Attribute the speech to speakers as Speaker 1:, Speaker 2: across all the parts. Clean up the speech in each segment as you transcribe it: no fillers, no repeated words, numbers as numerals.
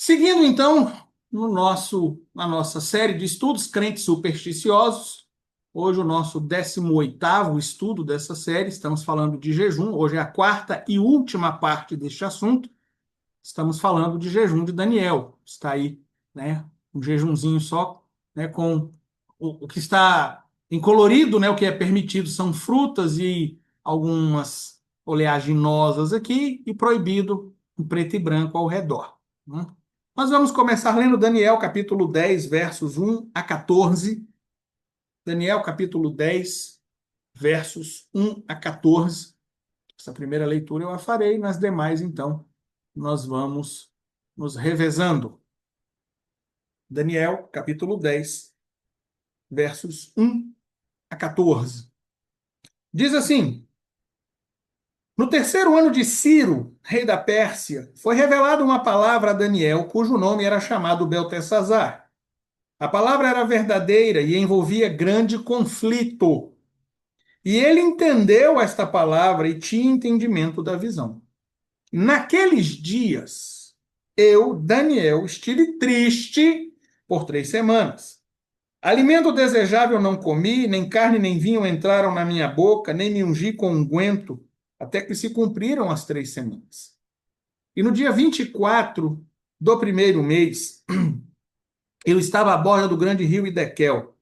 Speaker 1: Seguindo, então, na nossa série de estudos crentes supersticiosos, hoje o nosso 18º estudo dessa série, estamos falando de jejum, hoje é a quarta e última parte deste assunto, estamos falando de jejum de Daniel, está aí, né, um jejumzinho só, né, com o que está em colorido, né, o que é permitido são frutas e algumas oleaginosas aqui, e proibido em preto e branco ao redor, né? Nós vamos começar lendo Daniel, capítulo 10, versos 1 a 14. Daniel, capítulo 10, versos 1 a 14. Essa primeira leitura eu a farei, nas demais, então, nós vamos nos revezando. Daniel, capítulo 10, versos 1 a 14. Diz assim: No terceiro ano de Ciro, rei da Pérsia, foi revelada uma palavra a Daniel, cujo nome era chamado Beltesazar. A palavra era verdadeira e envolvia grande conflito. E ele entendeu esta palavra e tinha entendimento da visão. Naqueles dias, eu, Daniel, estive triste por 3 semanas. Alimento desejável não comi, nem carne nem vinho entraram na minha boca, nem me ungi com unguento, até que se cumpriram as 3 semanas. E no dia 24 do primeiro mês, eu estava à borda do grande rio Idequel.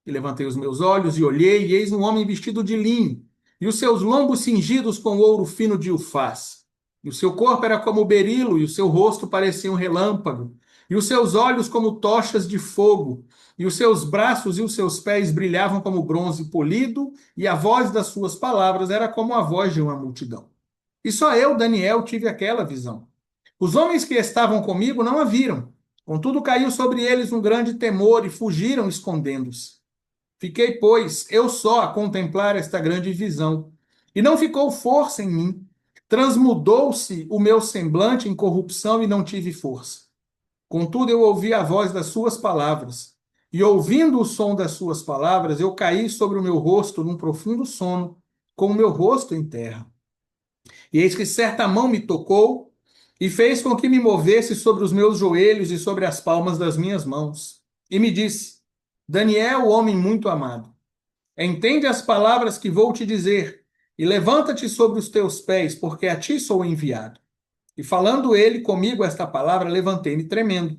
Speaker 1: E levantei os meus olhos e olhei, e eis um homem vestido de linho, e os seus lombos cingidos com ouro fino de ufaz. E o seu corpo era como berilo, e o seu rosto parecia um relâmpago, e os seus olhos como tochas de fogo, e os seus braços e os seus pés brilhavam como bronze polido, e a voz das suas palavras era como a voz de uma multidão. E só eu, Daniel, tive aquela visão. Os homens que estavam comigo não a viram. Contudo, caiu sobre eles um grande temor e fugiram escondendo-se. Fiquei, pois, eu só a contemplar esta grande visão. E não ficou força em mim. Transmudou-se o meu semblante em corrupção e não tive força. Contudo, eu ouvi a voz das suas palavras. E ouvindo o som das suas palavras, eu caí sobre o meu rosto num profundo sono, com o meu rosto em terra. E eis que certa mão me tocou e fez com que me movesse sobre os meus joelhos e sobre as palmas das minhas mãos. E me disse: Daniel, homem muito amado, entende as palavras que vou te dizer, e levanta-te sobre os teus pés, porque a ti sou enviado. E falando ele comigo esta palavra, levantei-me tremendo.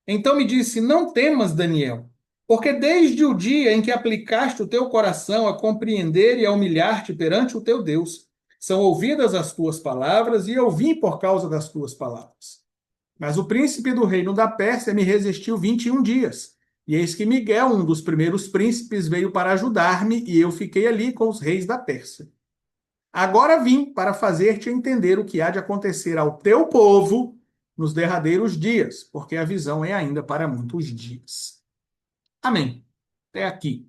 Speaker 1: Então me disse: Não temas, Daniel, porque desde o dia em que aplicaste o teu coração a compreender e a humilhar-te perante o teu Deus, são ouvidas as tuas palavras, e eu vim por causa das tuas palavras. Mas o príncipe do reino da Pérsia me resistiu 21 dias. E eis que Miguel, um dos primeiros príncipes, veio para ajudar-me, e eu fiquei ali com os reis da Pérsia. Agora vim para fazer-te entender o que há de acontecer ao teu povo nos derradeiros dias, porque a visão é ainda para muitos dias. Amém. Até aqui.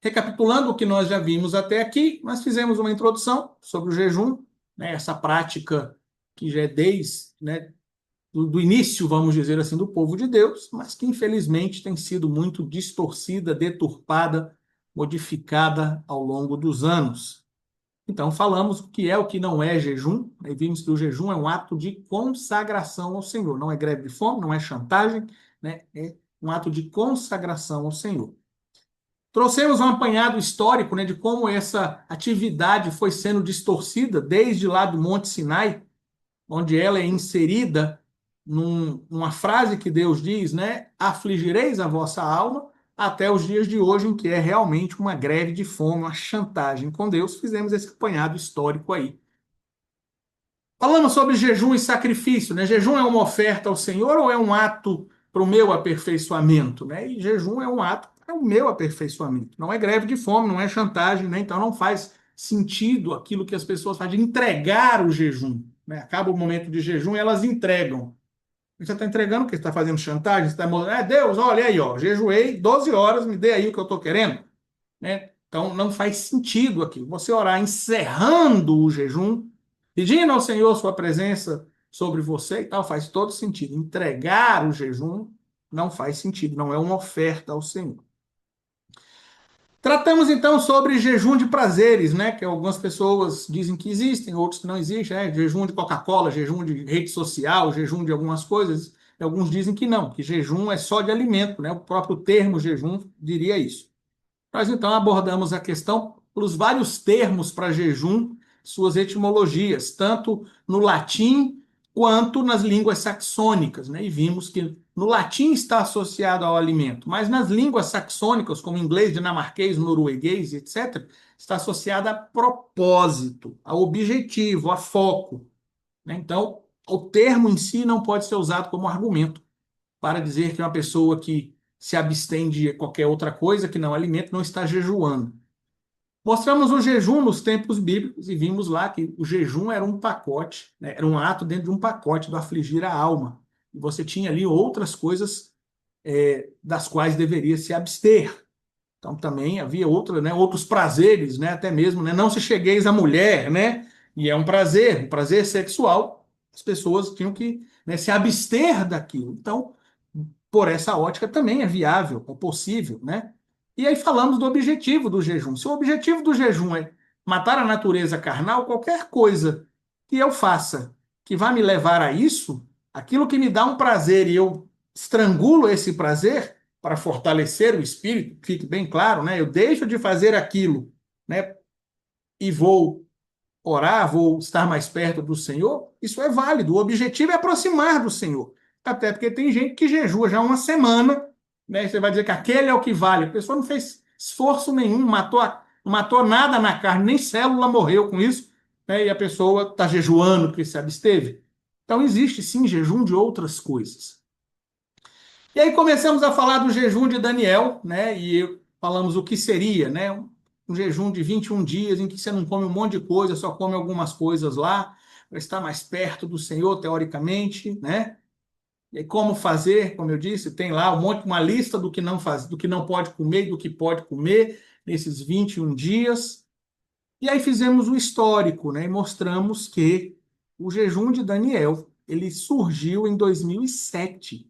Speaker 1: Recapitulando o que nós já vimos até aqui, nós fizemos uma introdução sobre o jejum, né, essa prática que já é desde, né, do início, vamos dizer assim, do povo de Deus, mas que infelizmente tem sido muito distorcida, deturpada, modificada ao longo dos anos. Então, falamos o que é o que não é jejum, e vimos que o jejum é um ato de consagração ao Senhor, não é greve de fome, não é chantagem, né? É um ato de consagração ao Senhor. Trouxemos um apanhado histórico, né, de como essa atividade foi sendo distorcida desde lá do Monte Sinai, onde ela é inserida numa frase que Deus diz, né? Afligireis a vossa alma, até os dias de hoje, em que é realmente uma greve de fome, uma chantagem com Deus. Fizemos esse apanhado histórico aí. Falamos sobre jejum e sacrifício, né? Jejum é uma oferta ao Senhor ou é um ato para o meu aperfeiçoamento, né? E jejum é um ato para o meu aperfeiçoamento. Não é greve de fome, não é chantagem, né? Então não faz sentido aquilo que as pessoas fazem de entregar o jejum, né? Acaba o momento de jejum e elas entregam. Você está entregando o que? Você está fazendo chantagem? Você está mostrando, Deus, olha aí, ó, jejuei 12 horas, me dê aí o que eu estou querendo, né? Então não faz sentido aquilo. Você orar encerrando o jejum, pedindo ao Senhor sua presença sobre você e tal, faz todo sentido. Entregar o jejum não faz sentido, não é uma oferta ao Senhor. Tratamos então sobre jejum de prazeres, né? Que algumas pessoas dizem que existem, outros que não existem, jejum de Coca-Cola, jejum de rede social, jejum de algumas coisas. E alguns dizem que não, que jejum é só de alimento, né? O próprio termo jejum diria isso. Nós então abordamos a questão pelos vários termos para jejum, suas etimologias, tanto no latim quanto nas línguas saxônicas, né? E vimos que no latim está associado ao alimento, mas nas línguas saxônicas, como inglês, dinamarquês, norueguês, etc., está associado a propósito, a objetivo, a foco, né? Então, o termo em si não pode ser usado como argumento para dizer que uma pessoa que se abstém de qualquer outra coisa que não alimento não está jejuando. Mostramos o jejum nos tempos bíblicos e vimos lá que o jejum era um pacote, né? Era um ato dentro de um pacote do afligir a alma. E você tinha ali outras coisas das quais deveria se abster. Então também havia né, outros prazeres, né, até mesmo, né, não se chegueis à mulher, né, e é um prazer sexual, as pessoas tinham que, né, se abster daquilo. Então, por essa ótica também é viável, é possível, né? E aí falamos do objetivo do jejum. Se o objetivo do jejum é matar a natureza carnal, qualquer coisa que eu faça que vá me levar a isso, aquilo que me dá um prazer e eu estrangulo esse prazer para fortalecer o espírito, fique bem claro, né? Eu deixo de fazer aquilo, né? E vou orar, vou estar mais perto do Senhor, isso é válido. O objetivo é aproximar do Senhor. Até porque tem gente que jejua já uma semana, né? E você vai dizer que aquele é o que vale. A pessoa não fez esforço nenhum, não matou nada na carne, nem célula morreu com isso, né? E a pessoa está jejuando porque se absteve. Então existe sim jejum de outras coisas. E aí começamos a falar do jejum de Daniel, né? E falamos o que seria, né? Um jejum de 21 dias em que você não come um monte de coisa, só come algumas coisas lá, para estar mais perto do Senhor, teoricamente, né? E aí, como fazer, como eu disse, tem lá uma lista do que não faz, do que não pode comer e do que pode comer nesses 21 dias. E aí fizemos o histórico, né? E mostramos que o jejum de Daniel, ele surgiu em 2007.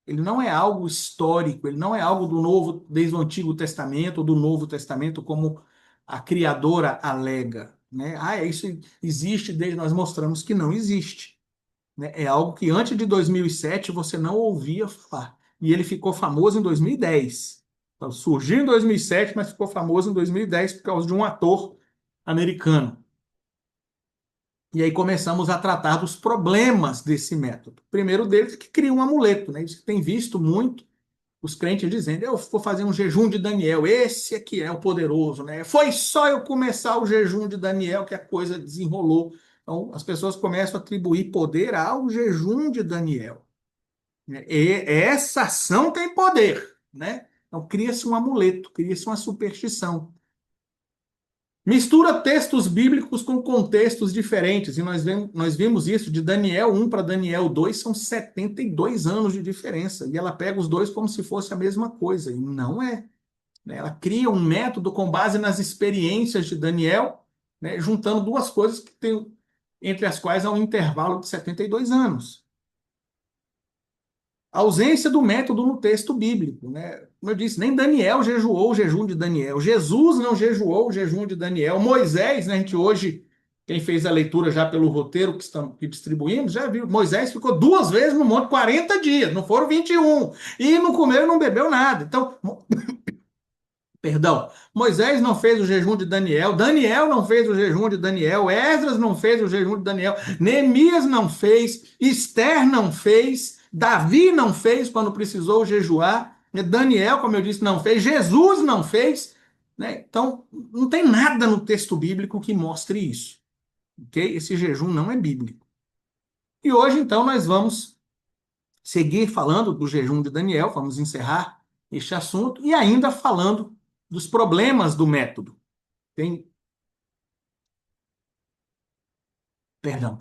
Speaker 1: Ele não é algo histórico, ele não é algo do Novo, desde o Antigo Testamento ou do Novo Testamento, como a criadora alega, né? Isso existe desde nós mostramos que não existe, né? É algo que antes de 2007 você não ouvia falar. E ele ficou famoso em 2010. Então, surgiu em 2007, mas ficou famoso em 2010 por causa de um ator americano. E aí começamos a tratar dos problemas desse método. O primeiro deles é que cria um amuleto, né? Isso tem visto muito os crentes dizendo, eu vou fazer um jejum de Daniel, esse aqui é o poderoso, né? Foi só eu começar o jejum de Daniel que a coisa desenrolou. Então, as pessoas começam a atribuir poder ao jejum de Daniel, né? E essa ação tem poder, né? Então, cria-se um amuleto, cria-se uma superstição. Mistura textos bíblicos com contextos diferentes, e nós vimos isso de Daniel 1 para Daniel 2, são 72 anos de diferença, e ela pega os dois como se fosse a mesma coisa, e não é, né? Ela cria um método com base nas experiências de Daniel, né, juntando duas coisas que tem, entre as quais há um intervalo de 72 anos. A ausência do método no texto bíblico, né? Como eu disse, nem Daniel jejuou o jejum de Daniel, Jesus não jejuou o jejum de Daniel, Moisés, né, a gente hoje, quem fez a leitura já pelo roteiro que estamos distribuindo, já viu, Moisés ficou 2 vezes no monte 40 dias, não foram 21, e não comeu e não bebeu nada. Então, perdão, Moisés não fez o jejum de Daniel, Daniel não fez o jejum de Daniel, Esdras não fez o jejum de Daniel, Neemias não fez, Esther não fez, Davi não fez quando precisou jejuar, Daniel, como eu disse, não fez, Jesus não fez, né? Então, não tem nada no texto bíblico que mostre isso, ok? Esse jejum não é bíblico. E hoje, então, nós vamos seguir falando do jejum de Daniel, vamos encerrar este assunto, e ainda falando dos problemas do método. Tem, perdão,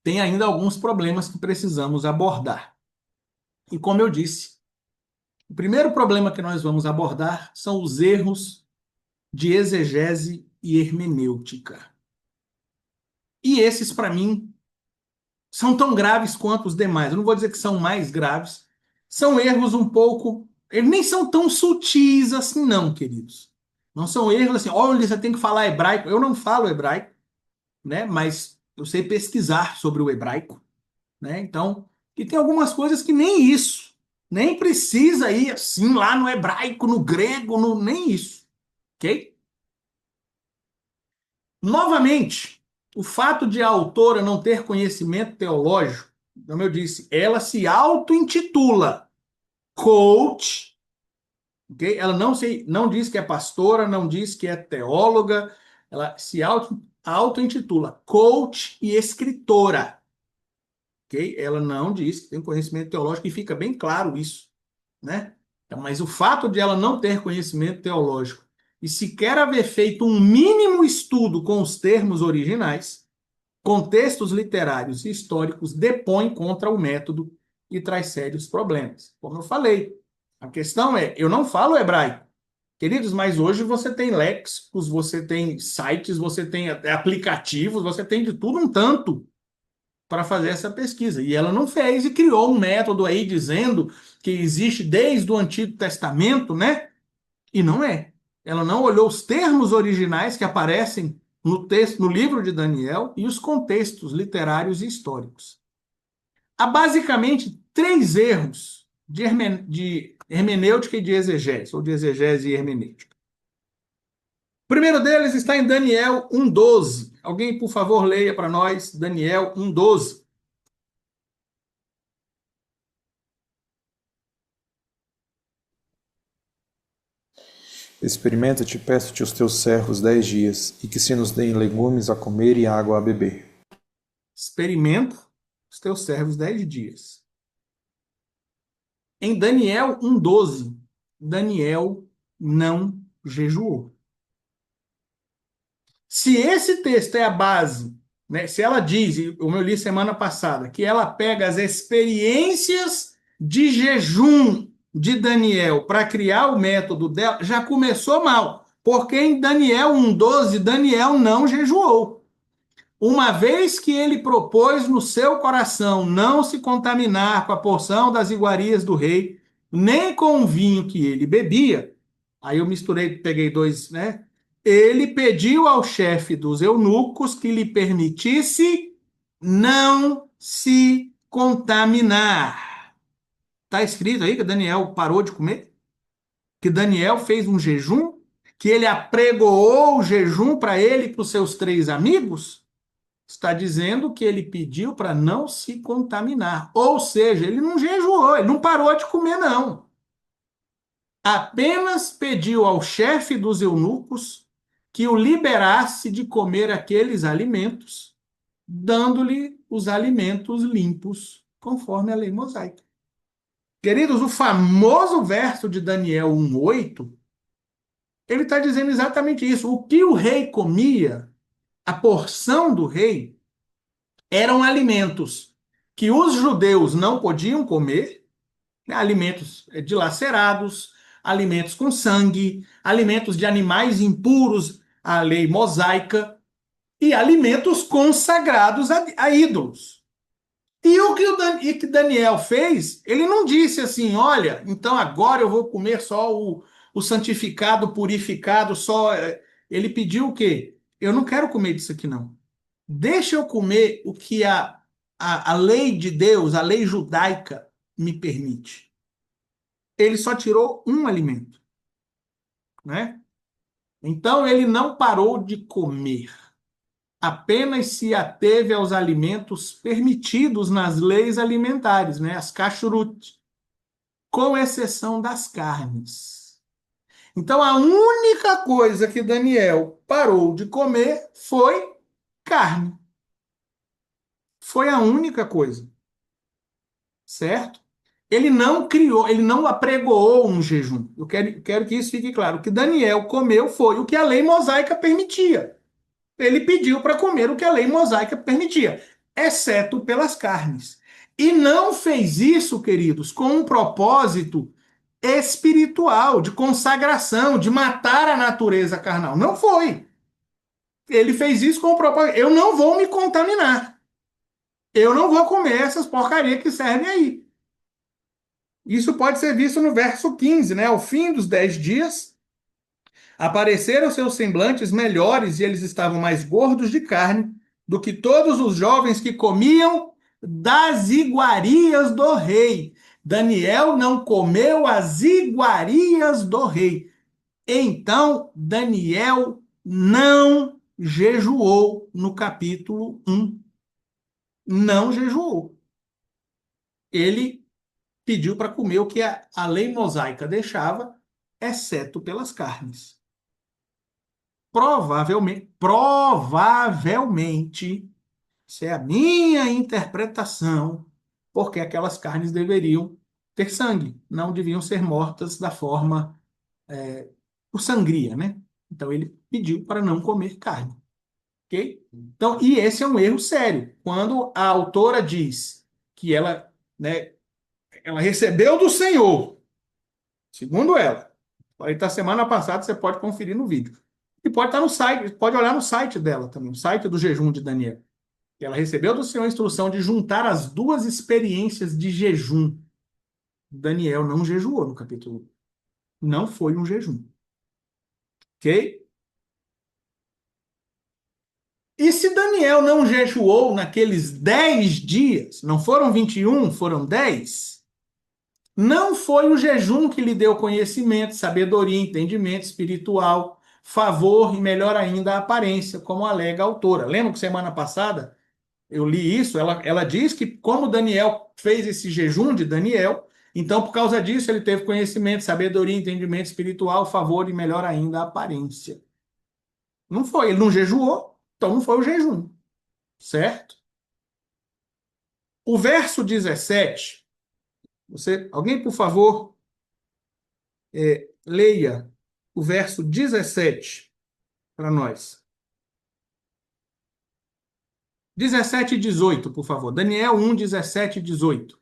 Speaker 1: tem ainda alguns problemas que precisamos abordar. E como eu disse, o primeiro problema que nós vamos abordar são os erros de exegese e hermenêutica. E esses, para mim, são tão graves quanto os demais. Eu não vou dizer que são mais graves. São erros um pouco. Eles nem são tão sutis assim, não, queridos. Não são erros assim, olha, você tem que falar hebraico. Eu não falo hebraico, né? Mas eu sei pesquisar sobre o hebraico, né? Então, e tem algumas coisas que nem isso, nem precisa ir assim lá no hebraico, no grego, nem isso, ok? Novamente, o fato de a autora não ter conhecimento teológico, como eu disse, ela se auto-intitula coach, ok? Ela não diz que é pastora, não diz que é teóloga, ela se auto-intitula coach e escritora, ok? Ela não diz que tem conhecimento teológico e fica bem claro isso, né? Então, mas o fato de ela não ter conhecimento teológico e sequer haver feito um mínimo estudo com os termos originais, contextos literários e históricos, depõe contra o método e traz sérios problemas. Como eu falei, a questão é, eu não falo hebraico, queridos, mas hoje você tem léxicos, você tem sites, você tem aplicativos, você tem de tudo um tanto para fazer essa pesquisa. E ela não fez e criou um método aí dizendo que existe desde o Antigo Testamento, né? E não é. Ela não olhou os termos originais que aparecem no texto, no livro de Daniel e os contextos literários e históricos. Há basicamente três erros de hermenêutica e de exegese, ou de exegese e hermenêutica. O primeiro deles está em Daniel 1,12. Alguém, por favor, leia para nós Daniel 1,12.
Speaker 2: Experimenta, te peço-te os teus servos 10 dias, e que se nos deem legumes a comer e água a beber.
Speaker 1: Experimenta os teus servos 10 dias. Em Daniel 1,12, Daniel não jejuou. Se esse texto é a base, né, se ela diz, como eu li semana passada, que ela pega as experiências de jejum de Daniel para criar o método dela, já começou mal. Porque em Daniel 1,12, Daniel não jejuou. Uma vez que ele propôs no seu coração não se contaminar com a porção das iguarias do rei, nem com o vinho que ele bebia, aí eu misturei, peguei dois, né? Ele pediu ao chefe dos eunucos que lhe permitisse não se contaminar. Está escrito aí que Daniel parou de comer? Que Daniel fez um jejum? Que ele apregoou o jejum para ele e para os seus três amigos? Está dizendo que ele pediu para não se contaminar. Ou seja, ele não jejuou, ele não parou de comer, não. Apenas pediu ao chefe dos eunucos que o liberasse de comer aqueles alimentos, dando-lhe os alimentos limpos, conforme a lei mosaica. Queridos, o famoso verso de Daniel 1,8, ele está dizendo exatamente isso. O que o rei comia, a porção do rei, eram alimentos que os judeus não podiam comer, né? Alimentos dilacerados, alimentos com sangue, alimentos de animais impuros à lei mosaica e alimentos consagrados a ídolos. E o que que Daniel fez, ele não disse assim, olha, então agora eu vou comer só o santificado, purificado, só. Ele pediu o quê? Eu não quero comer disso aqui, não. Deixa eu comer o que a lei de Deus, a lei judaica, me permite. Ele só tirou um alimento, né? Então ele não parou de comer, apenas se ateve aos alimentos permitidos nas leis alimentares, né? As kashrut, com exceção das carnes. Então a única coisa que Daniel parou de comer foi carne. Foi a única coisa, certo? Ele não criou, ele não apregoou um jejum. Eu quero que isso fique claro. O que Daniel comeu foi o que a lei mosaica permitia. Ele pediu para comer o que a lei mosaica permitia, exceto pelas carnes. E não fez isso, queridos, com um propósito espiritual, de consagração, de matar a natureza carnal. Não foi. Ele fez isso com o propósito: eu não vou me contaminar. Eu não vou comer essas porcarias que servem aí. Isso pode ser visto no verso 15, né? Ao fim dos 10 dias, Apareceram seus semblantes melhores e eles estavam mais gordos de carne do que todos os jovens que comiam das iguarias do rei. Daniel não comeu as iguarias do rei. Então, Daniel não jejuou no capítulo 1. Não jejuou. Ele pediu para comer o que a lei mosaica deixava, exceto pelas carnes. Provavelmente, isso é a minha interpretação, porque aquelas carnes deveriam ter sangue, não deviam ser mortas da forma por sangria, né? Então ele pediu para não comer carne, ok? Então, e esse é um erro sério. Quando a autora diz que ela, né, ela recebeu do Senhor, segundo ela, falei, tá semana passada, você pode conferir no vídeo. E pode estar no site, pode olhar no site dela também, o site do jejum de Daniel. Ela recebeu do Senhor a instrução de juntar as duas experiências de jejum. Daniel não jejuou no capítulo 1. Não foi um jejum. Ok? E se Daniel não jejuou naqueles 10 dias, não foram 21, foram 10, não foi o jejum que lhe deu conhecimento, sabedoria, entendimento espiritual, favor e, melhor ainda, a aparência, como alega a autora. Lembra que semana passada eu li isso? Ela diz que, como Daniel fez esse jejum de Daniel, então, por causa disso, ele teve conhecimento, sabedoria, entendimento espiritual, favor e, melhor ainda, a aparência. Não foi, ele não jejuou, então não foi o jejum, certo? O verso 17, alguém, por favor, leia o verso 17 para nós. 17 e 18, por favor. Daniel 1, 17 e 18.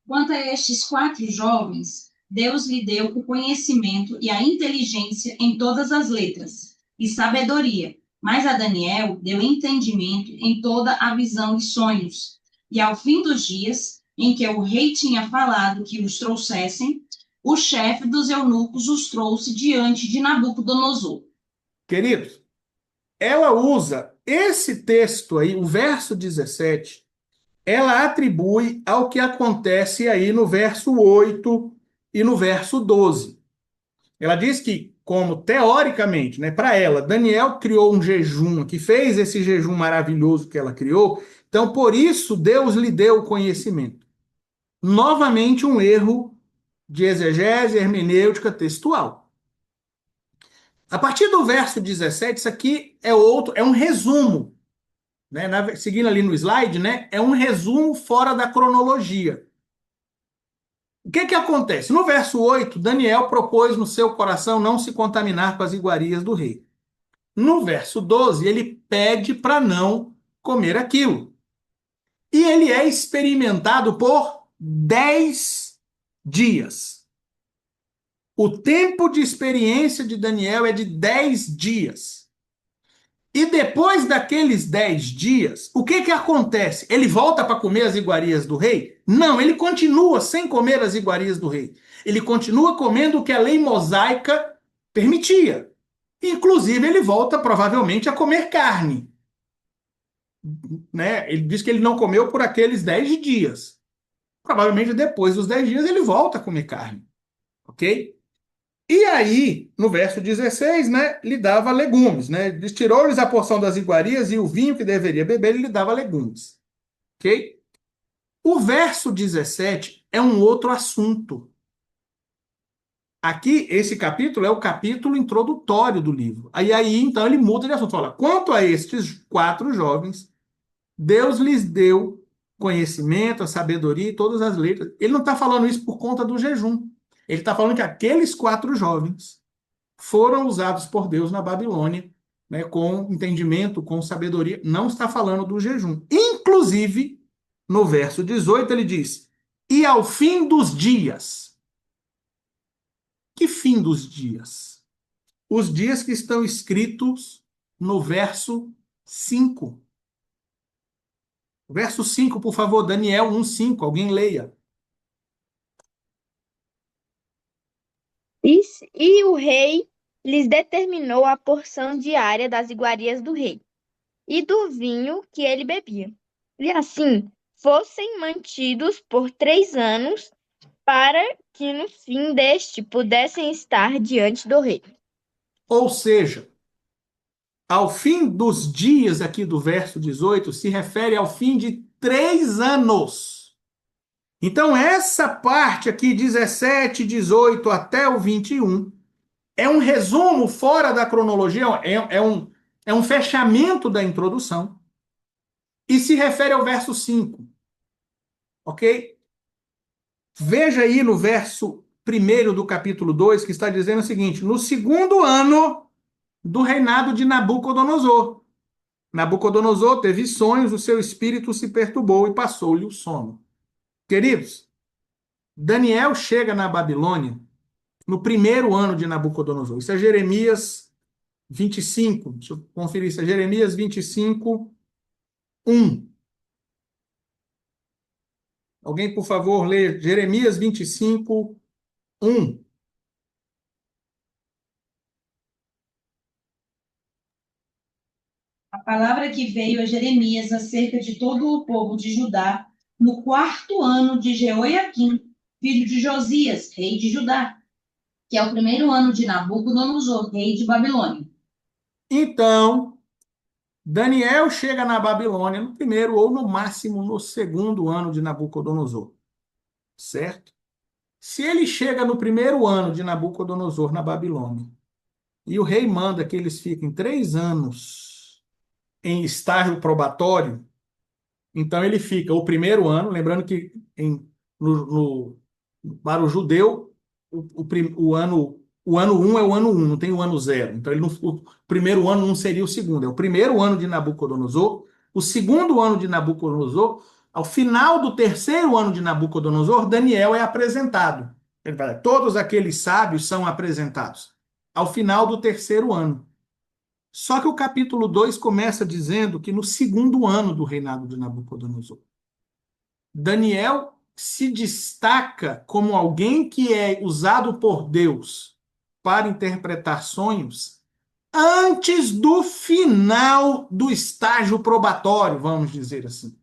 Speaker 3: Quanto a estes 4 jovens, Deus lhe deu o conhecimento e a inteligência em todas as letras, e sabedoria. Mas a Daniel deu entendimento em toda a visão e sonhos. E ao fim dos dias, em que o rei tinha falado que os trouxessem, o chefe dos eunucos os trouxe diante de Nabucodonosor.
Speaker 1: Queridos, ela usa esse texto aí, o verso 17, ela atribui ao que acontece aí no verso 8 e no verso 12. Ela diz que, como teoricamente, né, para ela, Daniel criou um jejum, que fez esse jejum maravilhoso que ela criou, então por isso Deus lhe deu o conhecimento. Novamente um erro de exegese hermenêutica textual. A partir do verso 17, isso aqui é um resumo, né? Seguindo ali no slide, né? É um resumo fora da cronologia. O que acontece? No verso 8, Daniel propôs no seu coração não se contaminar com as iguarias do rei. No verso 12, ele pede para não comer aquilo. E ele é experimentado por 10 dias. O tempo de experiência de Daniel é de 10 dias. E depois daqueles 10 dias, o que acontece? Ele volta para comer as iguarias do rei? Não, ele continua sem comer as iguarias do rei. Ele continua comendo o que a lei mosaica permitia. Inclusive, ele volta provavelmente a comer carne. Né? Ele diz que ele não comeu por aqueles 10 dias. Provavelmente depois dos 10 dias ele volta a comer carne. Ok? E aí, no verso 16, né, lhe dava legumes, né? Tirou-lhes a porção das iguarias e o vinho que deveria beber, ele lhe dava legumes. Ok? O verso 17 é um outro assunto. Aqui, esse capítulo é o capítulo introdutório do livro. Aí então, ele muda de assunto. Fala, quanto a estes 4 jovens, Deus lhes deu conhecimento, a sabedoria e todas as letras. Ele não está falando isso por conta do jejum. Ele está falando que aqueles 4 jovens foram usados por Deus na Babilônia, né, com entendimento, com sabedoria. Não está falando do jejum. Inclusive, no verso 18, ele diz: e ao fim dos dias. Que fim dos dias? Os dias que estão escritos no verso 5. Verso 5, por favor, Daniel 1:5, alguém leia.
Speaker 4: E o rei lhes determinou a porção diária das iguarias do rei e do vinho que ele bebia. E assim fossem mantidos por 3 anos, para que no fim deste pudessem estar diante do rei.
Speaker 1: Ou seja, ao fim dos dias aqui do verso 18, se refere ao fim de 3 anos. Então, essa parte aqui, 17, 18 até o 21, é um resumo fora da cronologia, é um fechamento da introdução, e se refere ao verso 5, ok? Veja aí no verso 1 do capítulo 2, que está dizendo o seguinte: no segundo ano do reinado de Nabucodonosor. Nabucodonosor teve sonhos, o seu espírito se perturbou e passou-lhe o sono. Queridos, Daniel chega na Babilônia no primeiro ano de Nabucodonosor. Isso é Jeremias 25. Deixa eu conferir isso. É Jeremias 25, 1. Alguém, por favor, lê Jeremias 25, 1.
Speaker 3: A palavra que veio a Jeremias acerca de todo o povo de Judá, no 4º ano de Jeoiaquim, filho de Josias, rei de Judá, que é o 1º ano de Nabucodonosor, rei de Babilônia.
Speaker 1: Então, Daniel chega na Babilônia no primeiro ou no máximo no segundo ano de Nabucodonosor, certo? Se ele chega no primeiro ano de Nabucodonosor na Babilônia e o rei manda que eles fiquem 3 anos em estágio probatório, então ele fica o primeiro ano, lembrando que para o judeu o ano 1 é o ano 1, não tem o ano 0. Então o primeiro ano não seria o segundo, é o primeiro ano de Nabucodonosor, o segundo ano de Nabucodonosor, ao final do terceiro ano de Nabucodonosor, Daniel é apresentado. Ele fala, todos aqueles sábios são apresentados ao final do terceiro ano. Só que o capítulo 2 começa dizendo que no segundo ano do reinado de Nabucodonosor, Daniel se destaca como alguém que é usado por Deus para interpretar sonhos antes do final do estágio probatório, vamos dizer assim.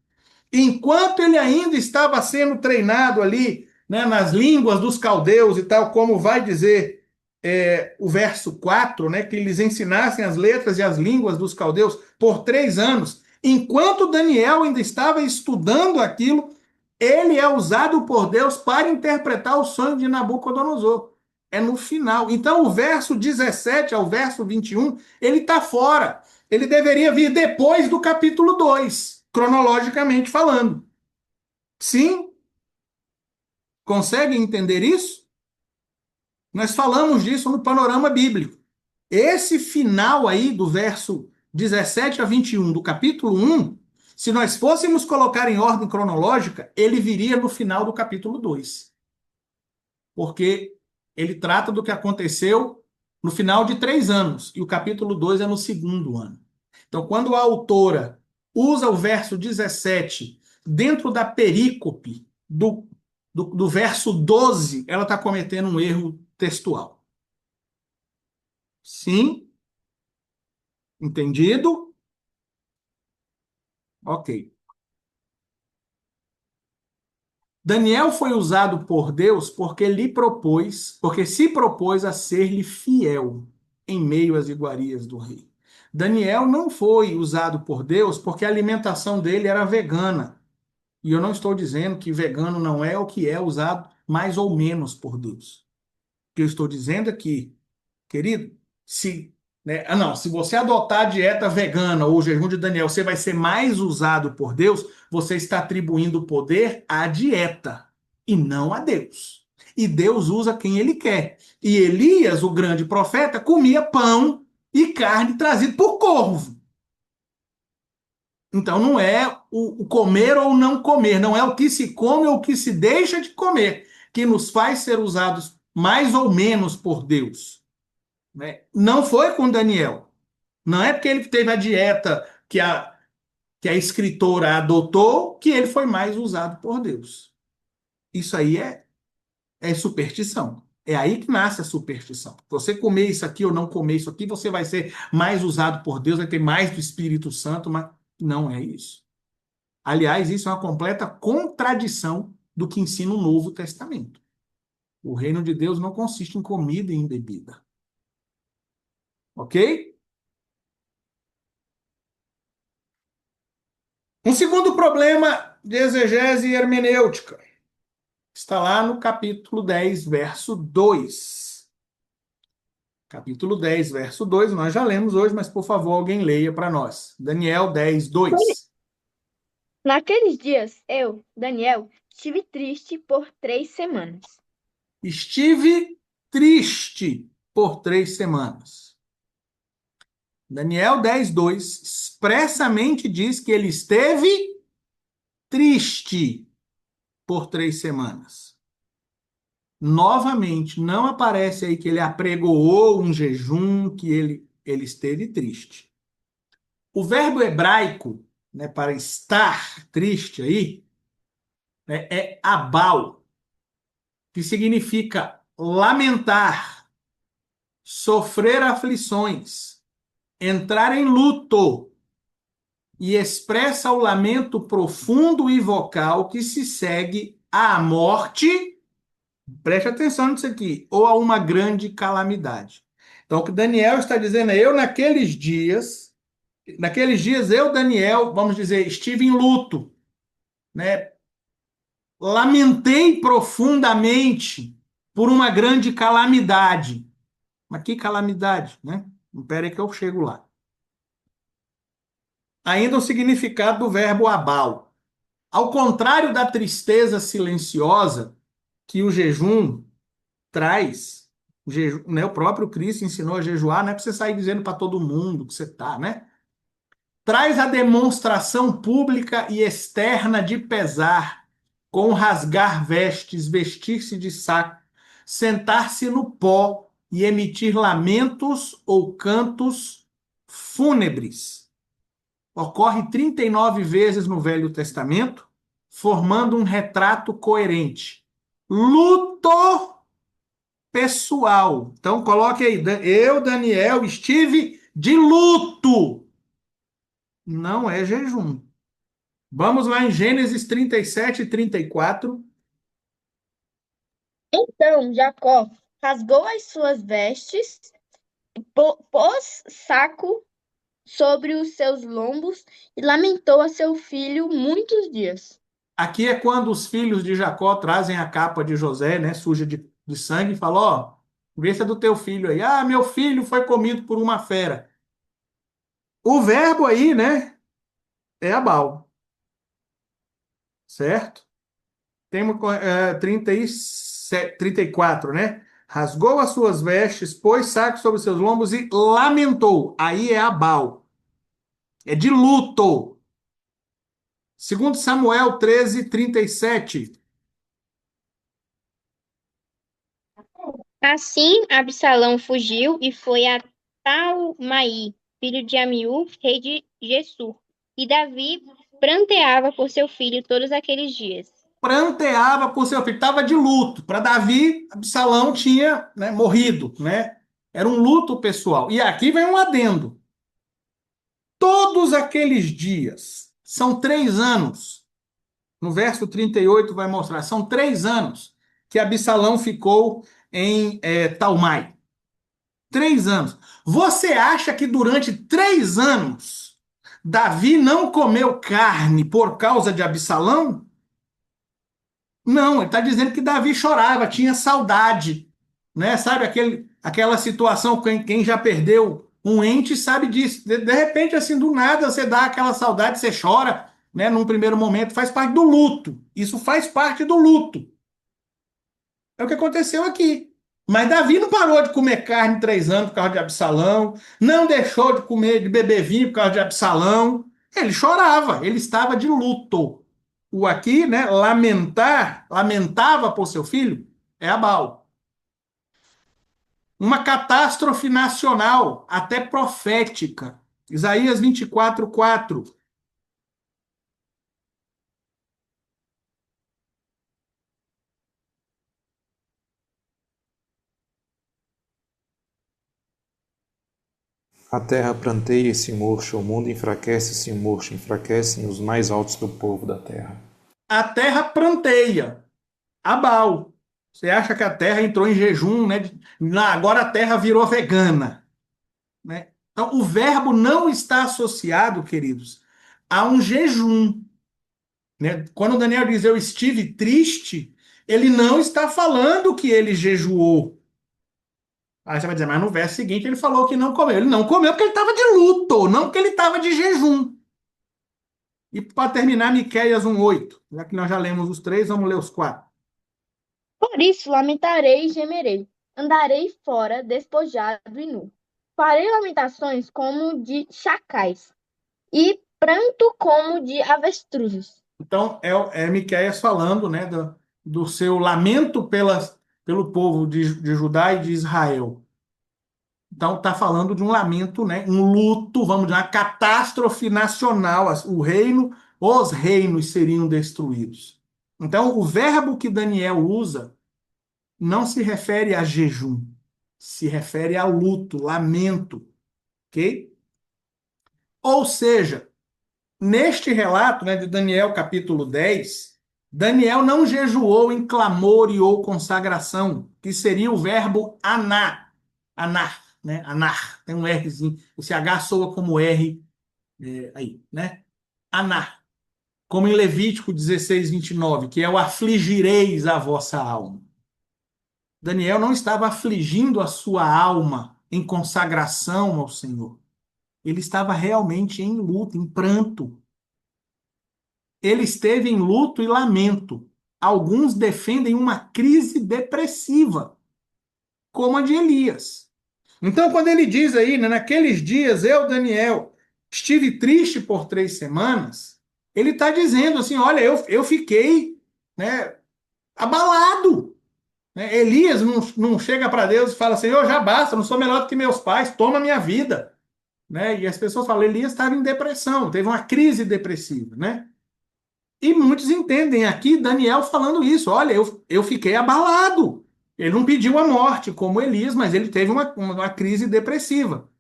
Speaker 1: Enquanto ele ainda estava sendo treinado ali, né, nas línguas dos caldeus e tal, como vai dizer o verso 4, né, que eles ensinassem as letras e as línguas dos caldeus por 3 anos, enquanto Daniel ainda estava estudando aquilo, ele é usado por Deus para interpretar o sonho de Nabucodonosor. É no final. Então, o verso 17 ao verso 21, ele está fora. Ele deveria vir depois do capítulo 2, cronologicamente falando. Sim? Conseguem entender isso? Nós falamos disso no panorama bíblico. Esse final aí do verso 17 a 21 do capítulo 1, se nós fôssemos colocar em ordem cronológica, ele viria no final do capítulo 2. Porque ele trata do que aconteceu no final de 3 anos, e o capítulo 2 é no segundo ano. Então, quando a autora usa o verso 17 dentro da perícope do verso 12, ela está cometendo um erro textual. Sim? Entendido? Ok. Daniel foi usado por Deus porque se propôs a ser-lhe fiel em meio às iguarias do rei. Daniel não foi usado por Deus porque a alimentação dele era vegana. E eu não estou dizendo que vegano não é o que é usado mais ou menos por Deus. O que eu estou dizendo é que, querido, se você adotar a dieta vegana ou o jejum de Daniel, você vai ser mais usado por Deus, você está atribuindo poder à dieta e não a Deus. E Deus usa quem ele quer. E Elias, o grande profeta, comia pão e carne trazido por corvo. Então não é o comer ou não comer, não é o que se come ou o que se deixa de comer que nos faz ser usados mais ou menos por Deus. Né? Não foi com Daniel. Não é porque ele teve a dieta que a escritora adotou que ele foi mais usado por Deus. Isso aí é superstição. É aí que nasce a superstição. Você comer isso aqui ou não comer isso aqui, você vai ser mais usado por Deus, vai ter mais do Espírito Santo, mas não é isso. Aliás, isso é uma completa contradição do que ensina o Novo Testamento. O reino de Deus não consiste em comida e em bebida. Ok? Um segundo problema de exegese e hermenêutica está lá no capítulo 10, verso 2. Capítulo 10, verso 2, nós já lemos hoje, mas por favor, alguém leia para nós. Daniel 10, 2.
Speaker 4: Naqueles dias, eu, Daniel, estive triste por 3 semanas.
Speaker 1: Estive triste por 3 semanas. Daniel 10, 2 expressamente diz que ele esteve triste por 3 semanas. Novamente, não aparece aí que ele apregoou um jejum, que ele esteve triste. O verbo hebraico, né, para estar triste aí, né, é abal, que significa lamentar, sofrer aflições, entrar em luto, e expressa o lamento profundo e vocal que se segue à morte, preste atenção nisso aqui, ou a uma grande calamidade. Então, o que Daniel está dizendo é: naqueles dias eu, Daniel, vamos dizer, estive em luto, né? Lamentei profundamente por uma grande calamidade. Mas que calamidade, né? Espera aí que eu chego lá. Ainda o significado do verbo abal. Ao contrário da tristeza silenciosa que o jejum traz, né, o próprio Cristo ensinou a jejuar, não é para você sair dizendo para todo mundo que você está, né? Traz a demonstração pública e externa de pesar, com rasgar vestes, vestir-se de saco, sentar-se no pó e emitir lamentos ou cantos fúnebres. Ocorre 39 vezes no Velho Testamento, formando um retrato coerente. Luto pessoal. Então coloque aí, eu, Daniel, estive de luto. Não é jejum. Vamos lá em Gênesis 37 e 34.
Speaker 4: Então Jacó rasgou as suas vestes, pôs saco sobre os seus lombos e lamentou a seu filho muitos dias.
Speaker 1: Aqui é quando os filhos de Jacó trazem a capa de José, né, suja de sangue, e falam: ó, vê se é do teu filho aí. Ah, meu filho foi comido por uma fera. O verbo aí, né, é abal, certo? Tem 34, né? Rasgou as suas vestes, pôs saco sobre os seus lombos e lamentou. Aí é abal. É de luto. Segundo Samuel 13, 37.
Speaker 4: Assim, Absalão fugiu e foi a Talmai, filho de Amiú, rei de Gesur. E Davi pranteava por seu filho todos aqueles dias.
Speaker 1: Pranteava por seu filho. Estava de luto. Para Davi, Absalão tinha, né, morrido, né? Era um luto pessoal. E aqui vem um adendo. Todos aqueles dias, são 3 anos. No verso 38 vai mostrar, são 3 anos que Absalão ficou em Talmai. 3 anos. Você acha que durante 3 anos Davi não comeu carne por causa de Absalão? Não, ele está dizendo que Davi chorava, tinha saudade, né? Sabe aquela situação, quem já perdeu um ente sabe disso. De repente, assim, do nada, você dá aquela saudade, você chora, né? Num primeiro momento, faz parte do luto. Isso faz parte do luto. É o que aconteceu aqui. Mas Davi não parou de comer carne 3 anos por causa de Absalão, não deixou de comer, de beber vinho por causa de Absalão. Ele chorava, ele estava de luto. O aqui, né, lamentava por seu filho, é Abal. Uma catástrofe nacional, até profética. Isaías 24, 4.
Speaker 2: A terra pranteia e se murcha, o mundo enfraquece e se murcha, enfraquecem os mais altos do povo da terra.
Speaker 1: A terra pranteia. Abal. Você acha que a terra entrou em jejum, né? Agora a terra virou vegana, né? Então, o verbo não está associado, queridos, a um jejum, né? Quando Daniel diz eu estive triste, ele não está falando que ele jejuou. Aí você vai dizer, mas no verso seguinte ele falou que não comeu. Ele não comeu porque ele estava de luto, não porque ele estava de jejum. E para terminar, Miqueias 1:8. Já que nós já lemos os três, vamos ler os quatro.
Speaker 4: Por isso lamentarei e gemerei, andarei fora, despojado e nu. Farei lamentações como de chacais, e pranto como de avestruzes.
Speaker 1: Então, é Miqueias falando, né, do seu lamento pelo povo de Judá e de Israel. Então, está falando de um lamento, né, um luto, vamos dizer, uma catástrofe nacional. Os reinos seriam destruídos. Então, o verbo que Daniel usa não se refere a jejum, se refere a luto, lamento, ok? Ou seja, neste relato, né, de Daniel capítulo 10, Daniel não jejuou em clamor e ou consagração, que seria o verbo anar, né? Anar, tem um Rzinho, esse H soa como R aí, né? Anar, como em Levítico 16:29, que é o afligireis a vossa alma. Daniel não estava afligindo a sua alma em consagração ao Senhor. Ele estava realmente em luto, em pranto. Ele esteve em luto e lamento. Alguns defendem uma crise depressiva, como a de Elias. Então, quando ele diz aí, né, naqueles dias, eu, Daniel, estive triste por 3 semanas, ele está dizendo assim, olha, eu fiquei, né, abalado. Né? Elias não chega para Deus e fala, Senhor, já basta, não sou melhor do que meus pais, toma minha vida. Né? E as pessoas falam, Elias estava em depressão, teve uma crise depressiva, né? E muitos entendem aqui Daniel falando isso. Olha, eu fiquei abalado. Ele não pediu a morte, como Elias, mas ele teve uma crise depressiva.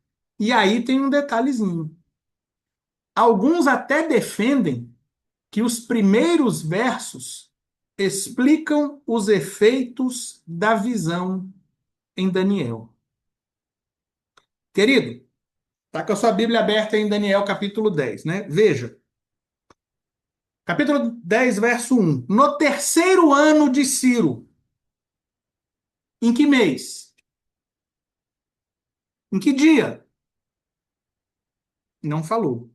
Speaker 1: E aí tem um detalhezinho. Alguns até defendem que os primeiros versos explicam os efeitos da visão em Daniel. Querido, está com a sua Bíblia aberta em Daniel capítulo 10, né? Veja. Capítulo 10, verso 1. No terceiro ano de Ciro. Em que mês? Em que dia? Não falou.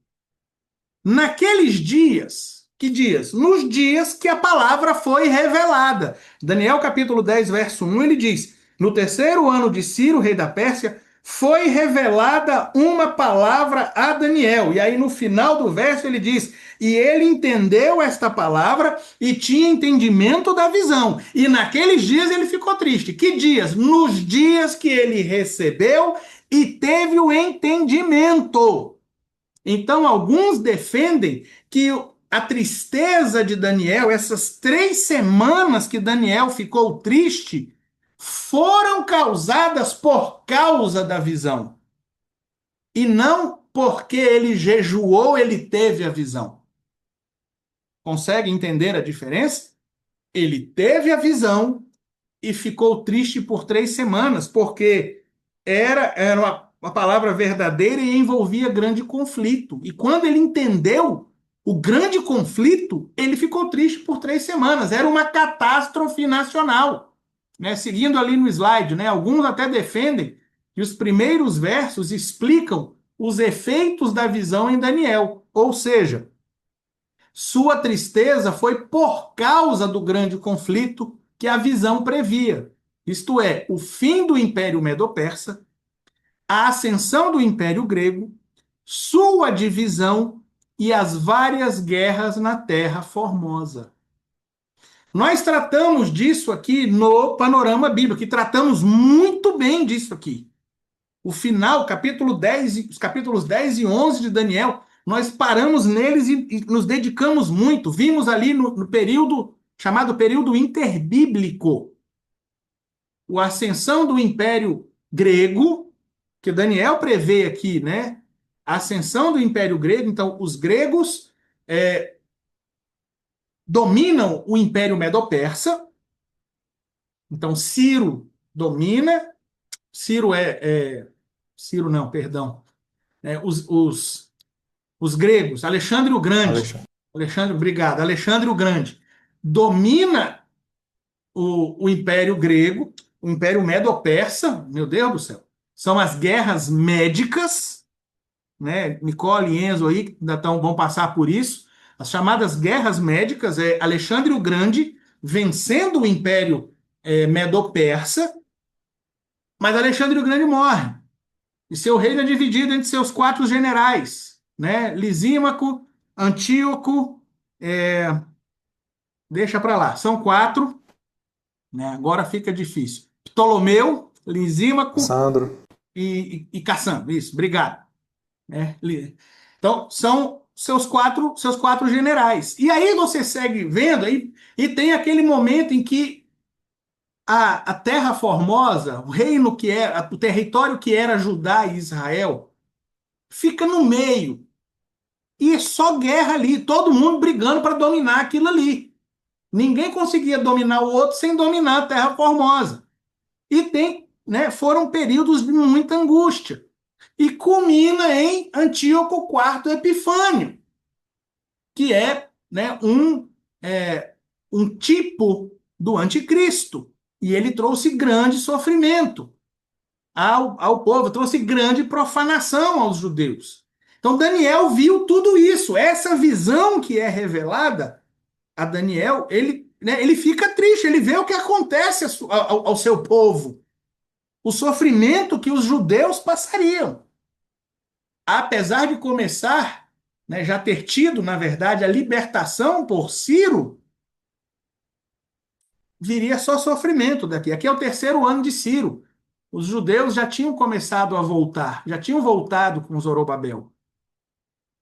Speaker 1: Naqueles dias. Que dias? Nos dias que a palavra foi revelada. Daniel capítulo 10, verso 1, ele diz: no terceiro ano de Ciro, rei da Pérsia, foi revelada uma palavra a Daniel. E aí no final do verso ele diz: e ele entendeu esta palavra e tinha entendimento da visão. E naqueles dias ele ficou triste. Que dias? Nos dias que ele recebeu e teve o entendimento. Então, alguns defendem que a tristeza de Daniel, essas 3 semanas que Daniel ficou triste, foram causadas por causa da visão. E não porque ele jejuou, ele teve a visão. Consegue entender a diferença? Ele teve a visão e ficou triste por 3 semanas, porque era uma palavra verdadeira e envolvia grande conflito. E quando ele entendeu o grande conflito, ele ficou triste por 3 semanas. Era uma catástrofe nacional. Né? Seguindo ali no slide, né? Alguns até defendem que os primeiros versos explicam os efeitos da visão em Daniel. Ou seja, sua tristeza foi por causa do grande conflito que a visão previa. Isto é, o fim do Império Medo-Persa, a ascensão do Império Grego, sua divisão e as várias guerras na Terra Formosa. Nós tratamos disso aqui no Panorama Bíblico, e tratamos muito bem disso aqui. O final, capítulo 10, os capítulos 10 e 11 de Daniel, nós paramos neles e nos dedicamos muito. Vimos ali no período chamado período interbíblico, a ascensão do Império Grego que Daniel prevê aqui, né, a ascensão do Império Grego. Então, os gregos dominam o Império Medo-Persa. Então, Ciro domina. Ciro Ciro não, perdão. Os gregos, Alexandre o Grande.
Speaker 2: Alexandre.
Speaker 1: Alexandre, obrigado. Alexandre o Grande domina o Império Grego, o Império Medo-Persa, meu Deus do céu. São as guerras médicas, né? Nicole e Enzo aí ainda vão passar por isso. As chamadas guerras médicas é Alexandre o Grande vencendo o Império Medo-Persa, mas Alexandre o Grande morre. E seu reino é dividido entre seus 4 generais, né? Lisímaco, Antíoco, deixa para lá, são 4, né? Agora fica difícil. Ptolomeu, Lisímaco
Speaker 2: Sandro.
Speaker 1: e Cassandro, isso, obrigado. Né? Então, são seus quatro generais. E aí você segue vendo, aí, e tem aquele momento em que a Terra Formosa, o reino que era, o território que era Judá e Israel, fica no meio. E é só guerra ali, todo mundo brigando para dominar aquilo ali. Ninguém conseguia dominar o outro sem dominar a Terra Formosa. E foram períodos de muita angústia. E culmina em Antíoco IV Epifânio, que é, né, um tipo do anticristo. E ele trouxe grande sofrimento ao povo, trouxe grande profanação aos judeus. Então Daniel viu tudo isso. Essa visão que é revelada a Daniel, ele fica triste, ele vê o que acontece ao seu povo, o sofrimento que os judeus passariam. Apesar de começar, né, já ter tido, na verdade, a libertação por Ciro, viria só sofrimento daqui. Aqui é o 3º ano de Ciro. Os judeus já tinham começado a voltar, já tinham voltado com Zorobabel.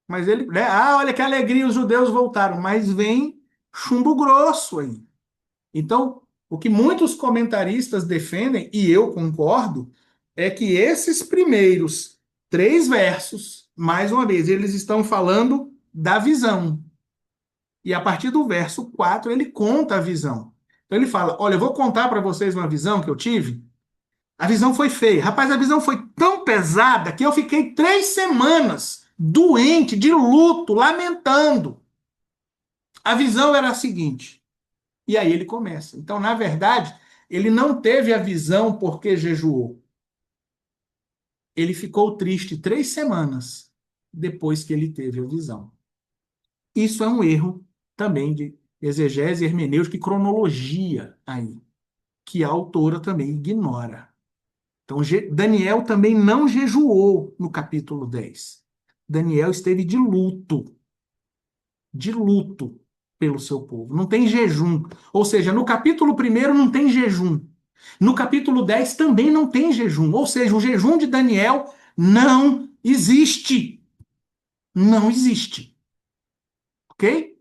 Speaker 1: Mas ele, né, olha que alegria, os judeus voltaram, mas vem chumbo grosso aí. Então, o que muitos comentaristas defendem, e eu concordo, é que esses primeiros 3 versos, mais uma vez, eles estão falando da visão. E a partir do verso 4, ele conta a visão. Então ele fala, olha, eu vou contar para vocês uma visão que eu tive. A visão foi feia. Rapaz, a visão foi tão pesada que eu fiquei 3 semanas doente, de luto, lamentando. A visão era a seguinte. E aí ele começa. Então, na verdade, ele não teve a visão porque jejuou. Ele ficou triste 3 semanas depois que ele teve a visão. Isso é um erro também de exegese, hermenêutica e cronologia aí, que a autora também ignora. Então, Daniel também não jejuou no capítulo 10. Daniel esteve de luto pelo seu povo. Não tem jejum. Ou seja, no capítulo 1 não tem jejum. No capítulo 10 também não tem jejum. Ou seja, o jejum de Daniel não existe. Não existe. Ok?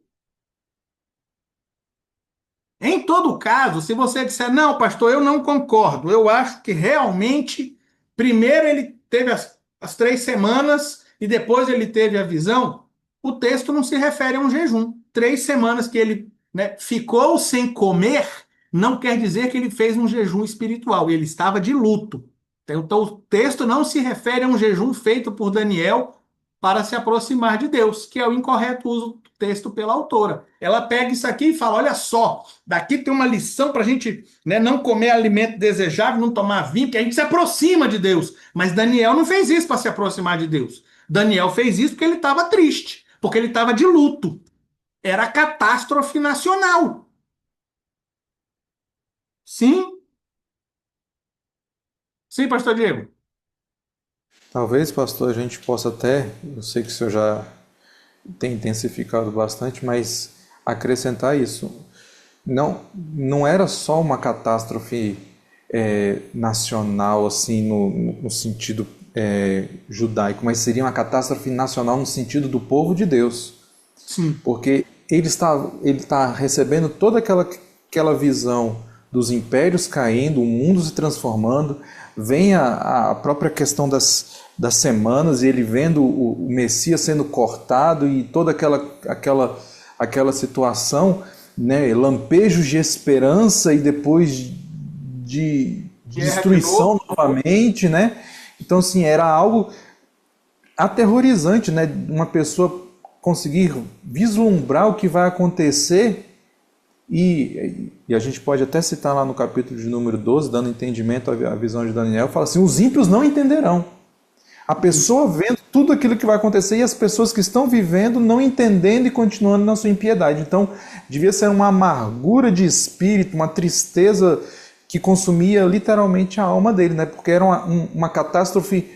Speaker 1: Em todo caso, se você disser, não, pastor, eu não concordo, eu acho que realmente, primeiro ele teve as 3 semanas e depois ele teve a visão, o texto não se refere a um jejum. 3 semanas que ele, né, ficou sem comer, não quer dizer que ele fez um jejum espiritual, ele estava de luto. Então o texto não se refere a um jejum feito por Daniel para se aproximar de Deus, que é o incorreto uso do texto pela autora. Ela pega isso aqui e fala, olha só, daqui tem uma lição para a gente, né, não comer alimento desejável, não tomar vinho, porque a gente se aproxima de Deus. Mas Daniel não fez isso para se aproximar de Deus. Daniel fez isso porque ele estava triste, porque ele estava de luto. Era catástrofe nacional. Sim? Sim, pastor Diego?
Speaker 2: Talvez, pastor, a gente possa até, eu sei que o senhor já tem intensificado bastante, mas acrescentar isso. Não era só uma catástrofe nacional, assim, no sentido judaico, mas seria uma catástrofe nacional no sentido do povo de Deus.
Speaker 1: Sim.
Speaker 2: Porque ele está recebendo toda aquela visão dos impérios caindo, o mundo se transformando, vem a própria questão das semanas e ele vendo o Messias sendo cortado e toda aquela situação, né, lampejos de esperança e depois de destruição novamente, né? Então, assim, era algo aterrorizante, né? Uma pessoa conseguir vislumbrar o que vai acontecer e a gente pode até citar lá no capítulo de número 12, dando entendimento à visão de Daniel, fala assim, os ímpios não entenderão. A pessoa vendo tudo aquilo que vai acontecer e as pessoas que estão vivendo não entendendo e continuando na sua impiedade. Então, devia ser uma amargura de espírito, uma tristeza que consumia literalmente a alma dele, né? Porque era uma catástrofe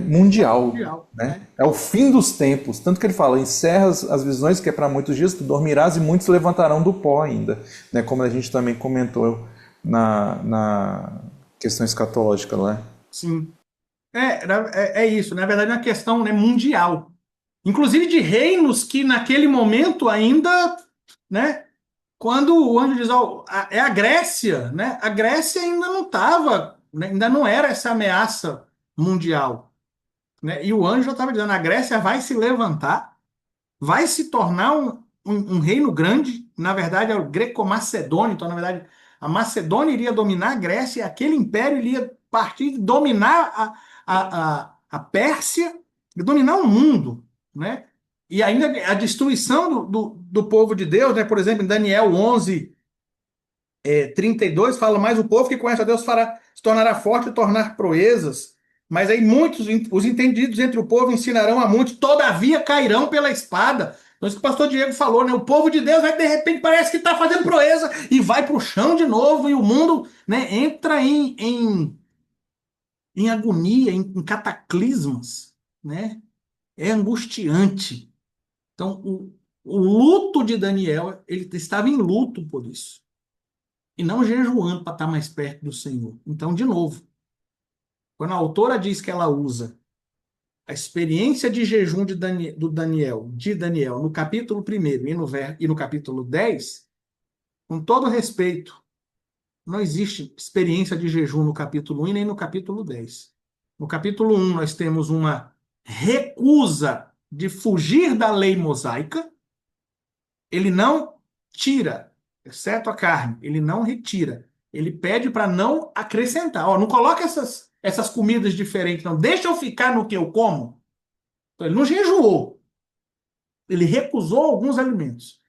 Speaker 2: mundial, né? É o fim dos tempos. Tanto que ele fala, encerra as visões, que é para muitos dias, tu dormirás e muitos levantarão do pó ainda. Né? Como a gente também comentou na questão escatológica, né?
Speaker 1: Sim. É isso. Na verdade, é uma questão, né, mundial. Inclusive de reinos que naquele momento ainda, né? Quando o anjo diz, ó, é a Grécia, né? A Grécia ainda não estava, né, ainda não era essa ameaça mundial, né? E o anjo já estava dizendo, a Grécia vai se levantar, vai se tornar um reino grande. Na verdade, é o greco-macedônio. Então, na verdade, a Macedônia iria dominar a Grécia e aquele império iria partir, dominar a Pérsia e dominar o mundo, né? E ainda a destruição do povo de Deus, né? Por exemplo, em Daniel 11, 32, fala, mas o povo que conhece a Deus se tornará forte e tornar proezas. Mas aí muitos, os entendidos entre o povo ensinarão a muitos, todavia cairão pela espada. Então isso que o pastor Diego falou, né? O povo de Deus, aí, de repente, parece que está fazendo proeza e vai para o chão de novo, e o mundo, né, entra em agonia, em cataclismas, né? É angustiante. Então, o luto de Daniel, ele estava em luto por isso. E não jejuando para estar mais perto do Senhor. Então, de novo, quando a autora diz que ela usa a experiência de jejum de Daniel, no capítulo 1º e no capítulo 10, com todo respeito, não existe experiência de jejum no capítulo 1 e nem no capítulo 10. No capítulo 1, nós temos uma recusa de fugir da lei mosaica. Ele não tira, exceto a carne, ele não retira. Ele pede para não acrescentar. Ó, não coloca essas comidas diferentes, não. Deixa eu ficar no que eu como. Então, ele não jejuou. Ele recusou alguns alimentos.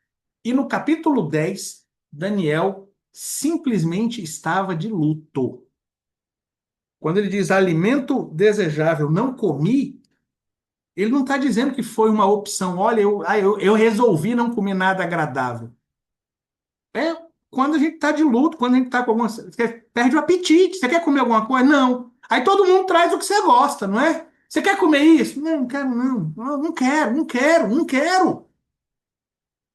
Speaker 1: E no capítulo 10, Daniel simplesmente estava de luto. Quando ele diz alimento desejável não comi, ele não está dizendo que foi uma opção. Olha, eu resolvi não comer nada agradável. É quando a gente está de luto, quando a gente está com alguma. Você perde o apetite. Você quer comer alguma coisa? Não. Aí todo mundo traz o que você gosta, não é? Você quer comer isso? Não, não quero, não. Não quero, não quero, não quero.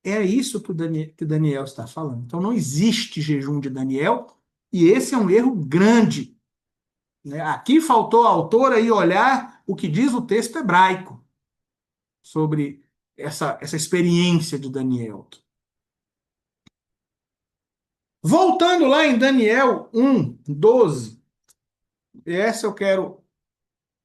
Speaker 1: É isso que Daniel está falando. Então não existe jejum de Daniel, e esse é um erro grande. Né? Aqui faltou a autora ir olhar o que diz o texto hebraico sobre essa experiência de Daniel. Voltando lá em Daniel 1:12, essa eu quero.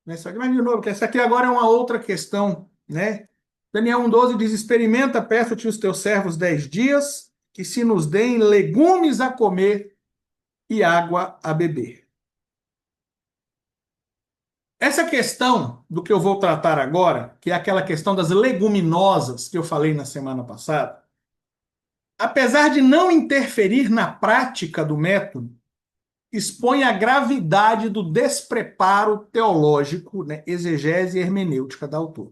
Speaker 1: Essa aqui, mas de novo, porque essa aqui agora é uma outra questão, né? Daniel 1:12 diz: experimenta, peço-te os teus servos 10 dias, que se nos deem legumes a comer e água a beber. Essa questão do que eu vou tratar agora, que é aquela questão das leguminosas que eu falei na semana passada, apesar de não interferir na prática do método, expõe a gravidade do despreparo teológico, né, exegese e hermenêutica da autora.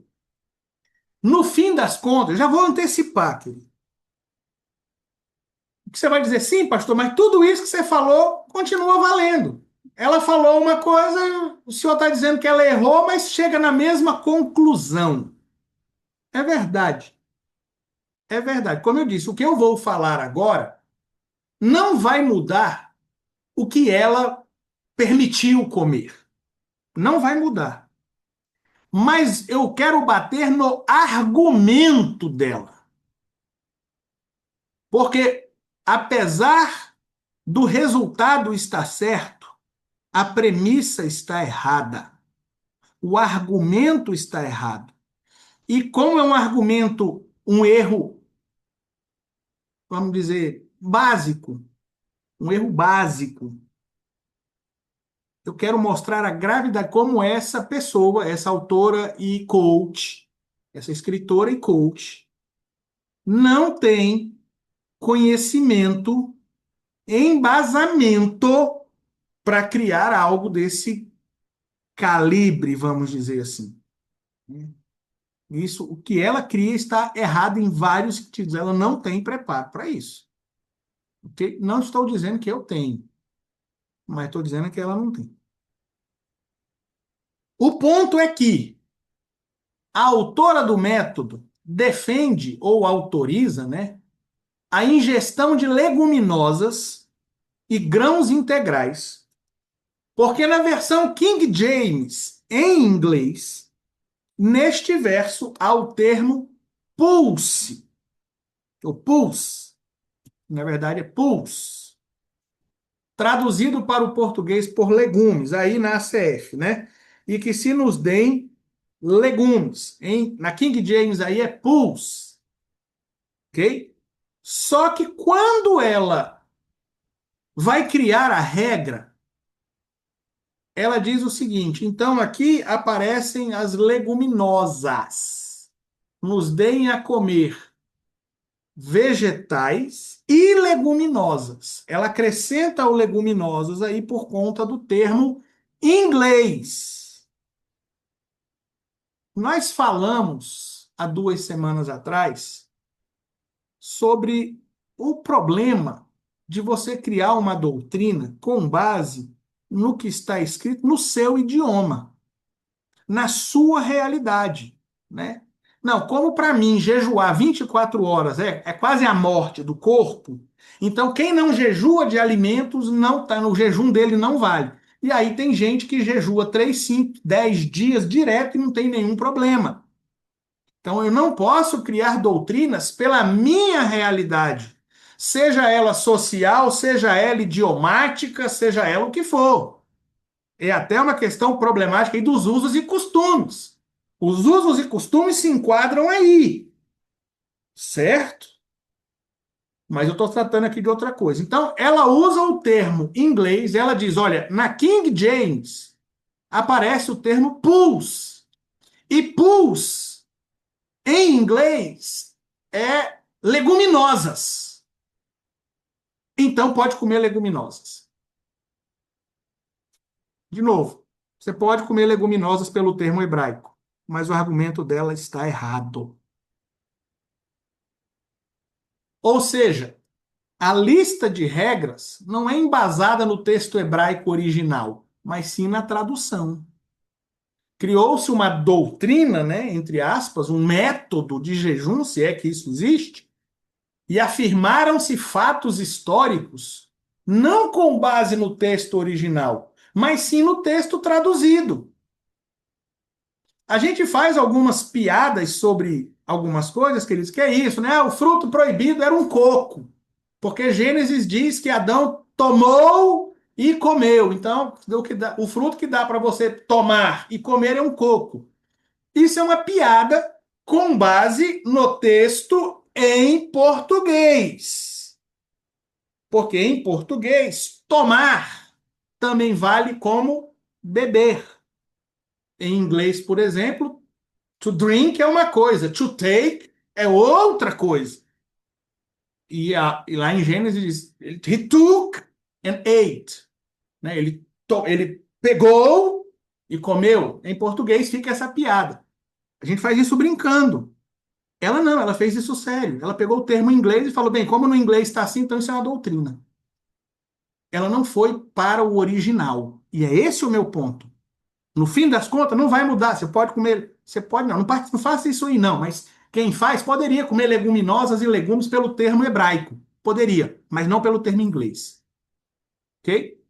Speaker 1: No fim das contas, já vou antecipar, querido. O que você vai dizer, sim, pastor, mas tudo isso que você falou continua valendo. Ela falou uma coisa, o senhor está dizendo que ela errou, mas chega na mesma conclusão. É verdade. É verdade. Como eu disse, o que eu vou falar agora não vai mudar o que ela permitiu comer. Não vai mudar. Mas eu quero bater no argumento dela. Porque, apesar do resultado estar certo, A premissa está errada. O argumento está errado. E como é um argumento, um erro, vamos dizer, básico, um erro básico, eu quero mostrar a gravidade, como essa pessoa, essa autora e coach, essa escritora e coach, não tem conhecimento, embasamento para criar algo desse calibre, vamos dizer assim. Isso, o que ela cria está errado em vários sentidos. Ela não tem preparo para isso. Okay? Não estou dizendo que eu tenho, mas estou dizendo que ela não tem. O ponto é que a autora do método defende ou autoriza, né, a ingestão de leguminosas e grãos integrais, porque na versão King James, em inglês, neste verso há o termo pulse, o pulse, na verdade é pulse, traduzido para o português por legumes, aí na ACF, né? E que se nos deem legumes. Na King James aí é pulse, ok? Só que quando ela vai criar a regra, ela diz o seguinte: então aqui aparecem as leguminosas. Nos deem a comer vegetais e leguminosas. Ela acrescenta o leguminosas aí por conta do termo inglês. Nós falamos há 2 semanas atrás sobre o problema de você criar uma doutrina com base no que está escrito no seu idioma, na sua realidade, né? Não, como para mim jejuar 24 horas é quase a morte do corpo, então quem não jejua de alimentos não tá no jejum dele não vale. E aí tem gente que jejua 3, 5, 10 dias direto e não tem nenhum problema. Então eu não posso criar doutrinas pela minha realidade, seja ela social, seja ela idiomática, seja ela o que for. É até uma questão problemática aí dos usos e costumes. Os usos e costumes se enquadram aí, certo? Mas eu estou tratando aqui de outra coisa. Então, ela usa o termo em inglês, ela diz, olha, na King James aparece o termo pulse. E pulse, em inglês, é leguminosas. Então, pode comer leguminosas. De novo, você pode comer leguminosas pelo termo hebraico, mas o argumento dela está errado. Ou seja, a lista de regras não é embasada no texto hebraico original, mas sim na tradução. Criou-se uma doutrina, né, entre aspas, um método de jejum, se é que isso existe, e afirmaram-se fatos históricos, não com base no texto original, mas sim no texto traduzido. A gente faz algumas piadas sobre algumas coisas, queridos, que é isso, né? O fruto proibido era um coco, porque Gênesis diz que Adão tomou e comeu. Então, o fruto que dá para você tomar e comer é um coco. Isso é uma piada com base no texto em português. Porque em português, tomar também vale como beber. Em inglês, por exemplo, to drink é uma coisa, to take é outra coisa. E lá em Gênesis diz, he took and ate. Né? Ele pegou e comeu. Em português fica essa piada. A gente faz isso brincando. Ela não, ela fez isso sério. Ela pegou o termo em inglês e falou, bem, como no inglês está assim, então isso é uma doutrina. Ela não foi para o original. E é esse o meu ponto. No fim das contas, não vai mudar. Você pode comer, você pode, não faça isso aí não, mas quem faz poderia comer leguminosas e legumes pelo termo hebraico. Poderia, mas não pelo termo inglês. Ok?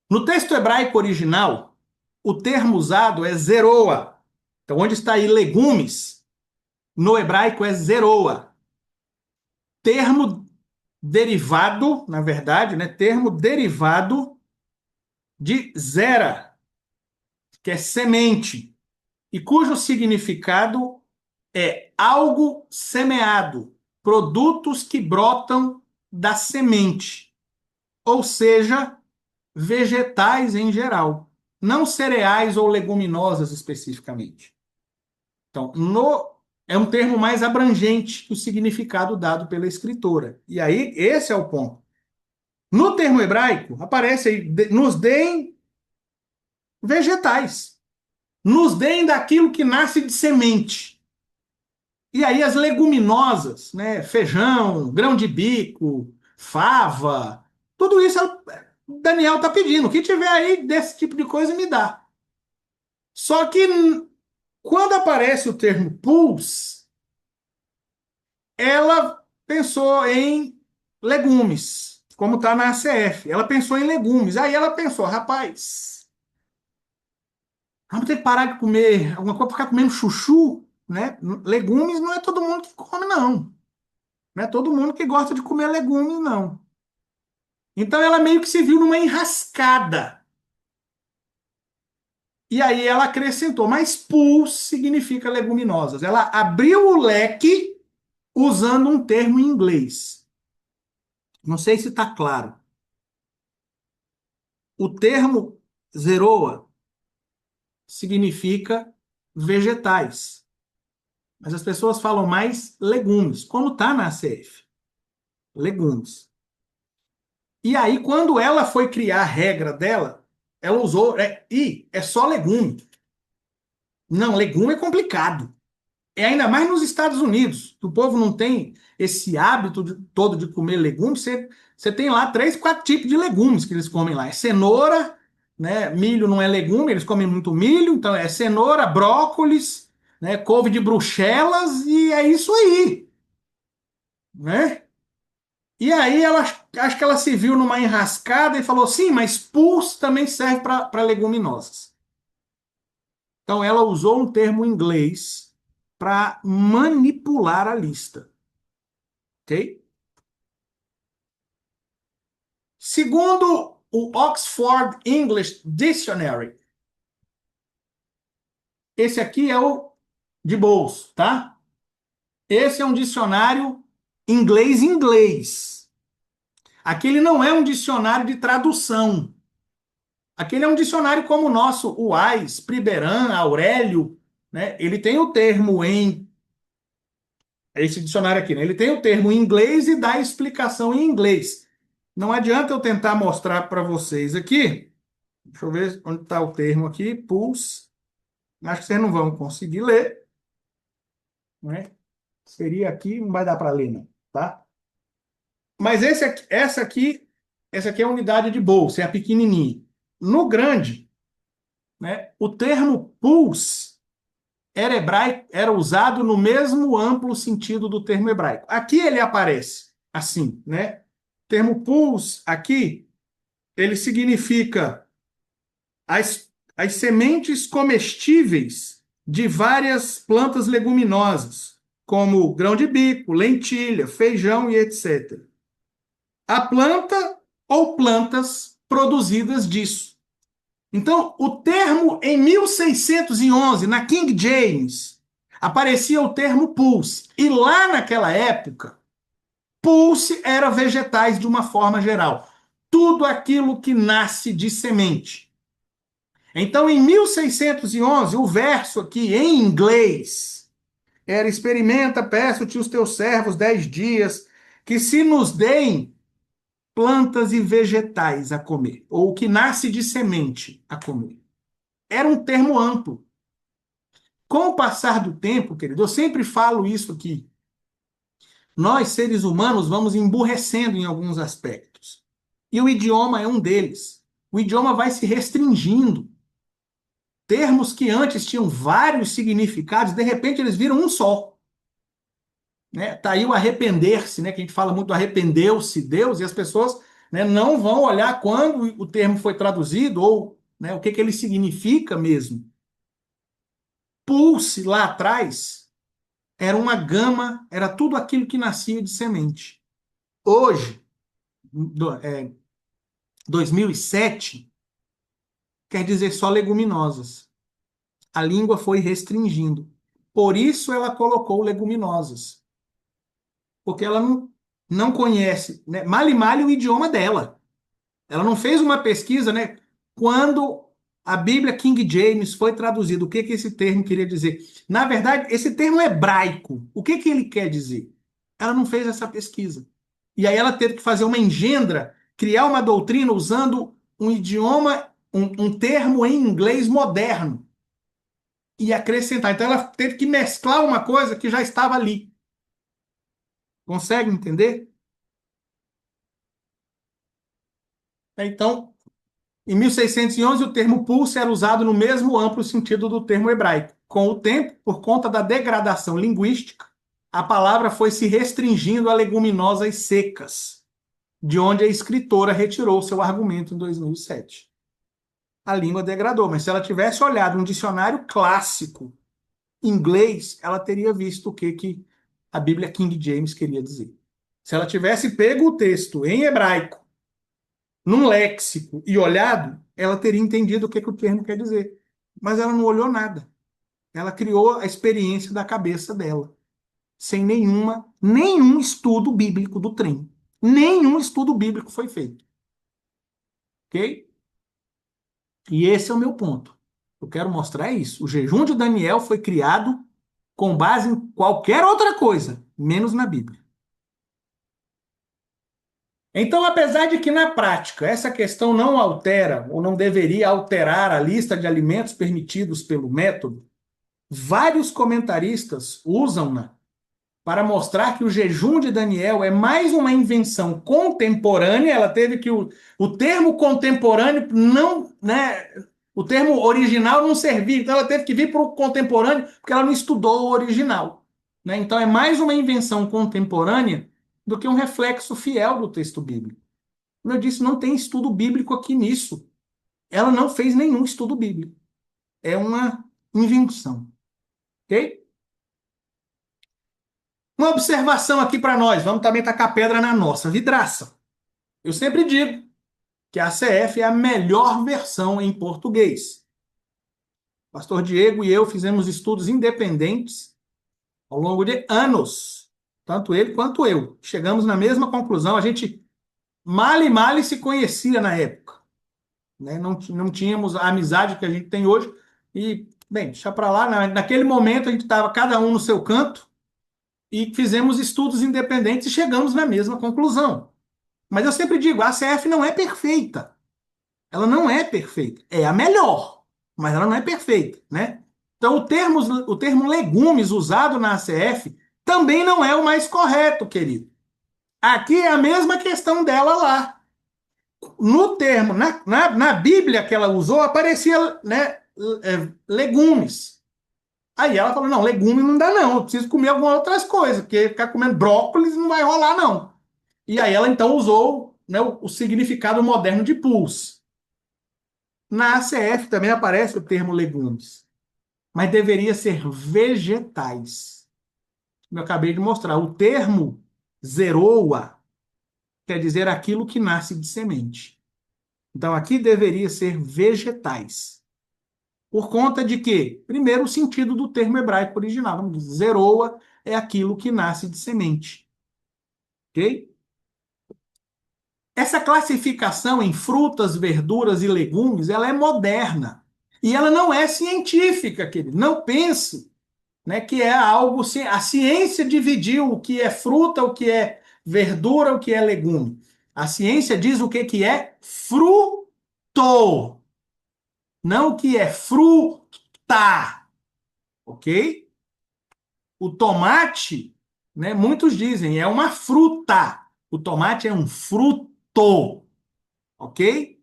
Speaker 1: No texto hebraico original, o termo usado é zeroa. Então, onde está aí legumes, no hebraico é zeroa. Termo derivado, na verdade, né? Termo derivado de zera, que é semente, e cujo significado é algo semeado, produtos que brotam da semente, ou seja, vegetais em geral, não cereais ou leguminosas especificamente. Então, é um termo mais abrangente que o significado dado pela escritora. E aí, esse é o ponto. No termo hebraico, aparece aí, nos deem vegetais, nos deem daquilo que nasce de semente. E aí as leguminosas, né, feijão, grão de bico, fava, tudo isso Daniel está pedindo. O que tiver aí desse tipo de coisa, me dá. Só que quando aparece o termo pulse, ela pensou em legumes, como está na ACF. Ela pensou em legumes. Aí ela pensou, rapaz, vamos ter que parar de comer alguma coisa, ficar comendo chuchu, né? Legumes não é todo mundo que come, não. Não é todo mundo que gosta de comer legumes, não. Então ela meio que se viu numa enrascada. E aí ela acrescentou, mas pulse significa leguminosas. Ela abriu o leque usando um termo em inglês. Não sei se está claro. O termo zeroa significa vegetais. Mas as pessoas falam mais legumes, como está na ACF. Legumes. E aí, quando ela foi criar a regra dela, ela usou. É só legume. Não, legume é complicado. É ainda mais nos Estados Unidos, que o povo não tem esse hábito todo de comer legumes. Você tem lá 3, 4 tipos de legumes que eles comem lá. É cenoura, né? Milho não é legume, eles comem muito milho, então é cenoura, brócolis, né? Couve de Bruxelas, e é isso aí, né? E aí ela acho que ela se viu numa enrascada e falou: sim, mas pulse também serve para leguminosas. Então ela usou um termo em inglês para manipular a lista. Ok? Segundo o Oxford English Dictionary, esse aqui é o de bolso, tá? Esse é um dicionário inglês-inglês. Aquele não é um dicionário de tradução. Aquele é um dicionário como o nosso, o Ais, Priberan, Aurélio, né? Ele tem o termo em esse dicionário aqui, né? Ele tem o termo em inglês e dá a explicação em inglês. Não adianta eu tentar mostrar para vocês aqui. Deixa eu ver onde está o termo aqui. Pulse. Acho que vocês não vão conseguir ler, né? Seria aqui, não vai dar para ler, não, tá? Mas essa aqui é a unidade de bolsa, é a pequenininha. No grande, né? O termo pulse era hebraico, era usado no mesmo amplo sentido do termo hebraico. Aqui ele aparece assim, né? O termo pulse aqui, ele significa as sementes comestíveis de várias plantas leguminosas, como grão de bico, lentilha, feijão e etc. A planta ou plantas produzidas disso. Então, o termo em 1611, na King James, aparecia o termo pulse. E lá naquela época, pulse era vegetais de uma forma geral. Tudo aquilo que nasce de semente. Então, em 1611, o verso aqui em inglês era: experimenta, peço-te os teus servos 10 dias, que se nos deem plantas e vegetais a comer, ou o que nasce de semente a comer. Era um termo amplo. Com o passar do tempo, querido, eu sempre falo isso aqui, nós, seres humanos, vamos emburrecendo em alguns aspectos. E o idioma é um deles. O idioma vai se restringindo. Termos que antes tinham vários significados, de repente eles viram um só. Né? Tá aí o arrepender-se, né? Que a gente fala muito, arrependeu-se Deus, e as pessoas, né, não vão olhar quando o termo foi traduzido ou, né, o que, que ele significa mesmo. Pulse, lá atrás, era uma gama, era tudo aquilo que nascia de semente. Hoje, 2007, quer dizer só leguminosas. A língua foi restringindo. Por isso ela colocou leguminosas. Porque ela não conhece, né, mal e mal o idioma dela. Ela não fez uma pesquisa, né? Quando a Bíblia King James foi traduzida, o que que esse termo queria dizer? Na verdade, esse termo hebraico, o que que ele quer dizer? Ela não fez essa pesquisa. E aí ela teve que fazer uma engendra, criar uma doutrina usando um idioma, um termo em inglês moderno e acrescentar. Então ela teve que mesclar uma coisa que já estava ali. Consegue entender? Então, em 1611, o termo pulse era usado no mesmo amplo sentido do termo hebraico. Com o tempo, por conta da degradação linguística, a palavra foi se restringindo a leguminosas secas, de onde a escritora retirou seu argumento em 2007. A língua degradou, mas se ela tivesse olhado um dicionário clássico inglês, ela teria visto o que a Bíblia King James queria dizer. Se ela tivesse pego o texto em hebraico, num léxico e olhado, ela teria entendido o que o termo quer dizer. Mas ela não olhou nada. Ela criou a experiência da cabeça dela, sem nenhum estudo bíblico do trem. Nenhum estudo bíblico foi feito. Ok? E esse é o meu ponto. Eu quero mostrar isso. O jejum de Daniel foi criado com base em qualquer outra coisa, menos na Bíblia. Então, apesar de que na prática essa questão não altera ou não deveria alterar a lista de alimentos permitidos pelo método, vários comentaristas usam-na para mostrar que o jejum de Daniel é mais uma invenção contemporânea. Ela teve que o termo contemporâneo não, né, o termo original não servia, então ela teve que vir para o contemporâneo porque ela não estudou o original, né? Então é mais uma invenção contemporânea do que um reflexo fiel do texto bíblico. Como eu disse, não tem estudo bíblico aqui nisso. Ela não fez nenhum estudo bíblico. É uma invenção. Ok? Uma observação aqui para nós. Vamos também tacar pedra na nossa vidraça. Eu sempre digo que a CF é a melhor versão em português. O pastor Diego e eu fizemos estudos independentes ao longo de anos. Tanto ele quanto eu. Chegamos na mesma conclusão. A gente mal e mal se conhecia na época, né? Não tínhamos a amizade que a gente tem hoje. E, bem, deixa para lá. Naquele momento a gente estava cada um no seu canto e fizemos estudos independentes e chegamos na mesma conclusão. Mas eu sempre digo, a ACF não é perfeita. Ela não é perfeita. É a melhor, mas ela não é perfeita, né? Então, o termo legumes usado na ACF também não é o mais correto, querido. Aqui é a mesma questão dela lá. No termo, na Bíblia que ela usou, aparecia, né, legumes. Aí ela falou, não, legume não dá não, eu preciso comer algumas outras coisas, porque ficar comendo brócolis não vai rolar não. E aí ela então usou, né, o significado moderno de pulse. Na ACF também aparece o termo legumes, mas deveria ser vegetais. Como eu acabei de mostrar, o termo zeroa quer dizer aquilo que nasce de semente. Então aqui deveria ser vegetais. Por conta de que, primeiro, o sentido do termo hebraico original. Vamos dizer, zeroa é aquilo que nasce de semente. Ok? Essa classificação em frutas, verduras e legumes, ela é moderna. E ela não é científica, querido. Não pense, né, que é algo... A ciência dividiu o que é fruta, o que é verdura, o que é legume. A ciência diz o que é fruto, não o que é fruta. Ok? O tomate, né, muitos dizem, é uma fruta. O tomate é um fruto. Ok?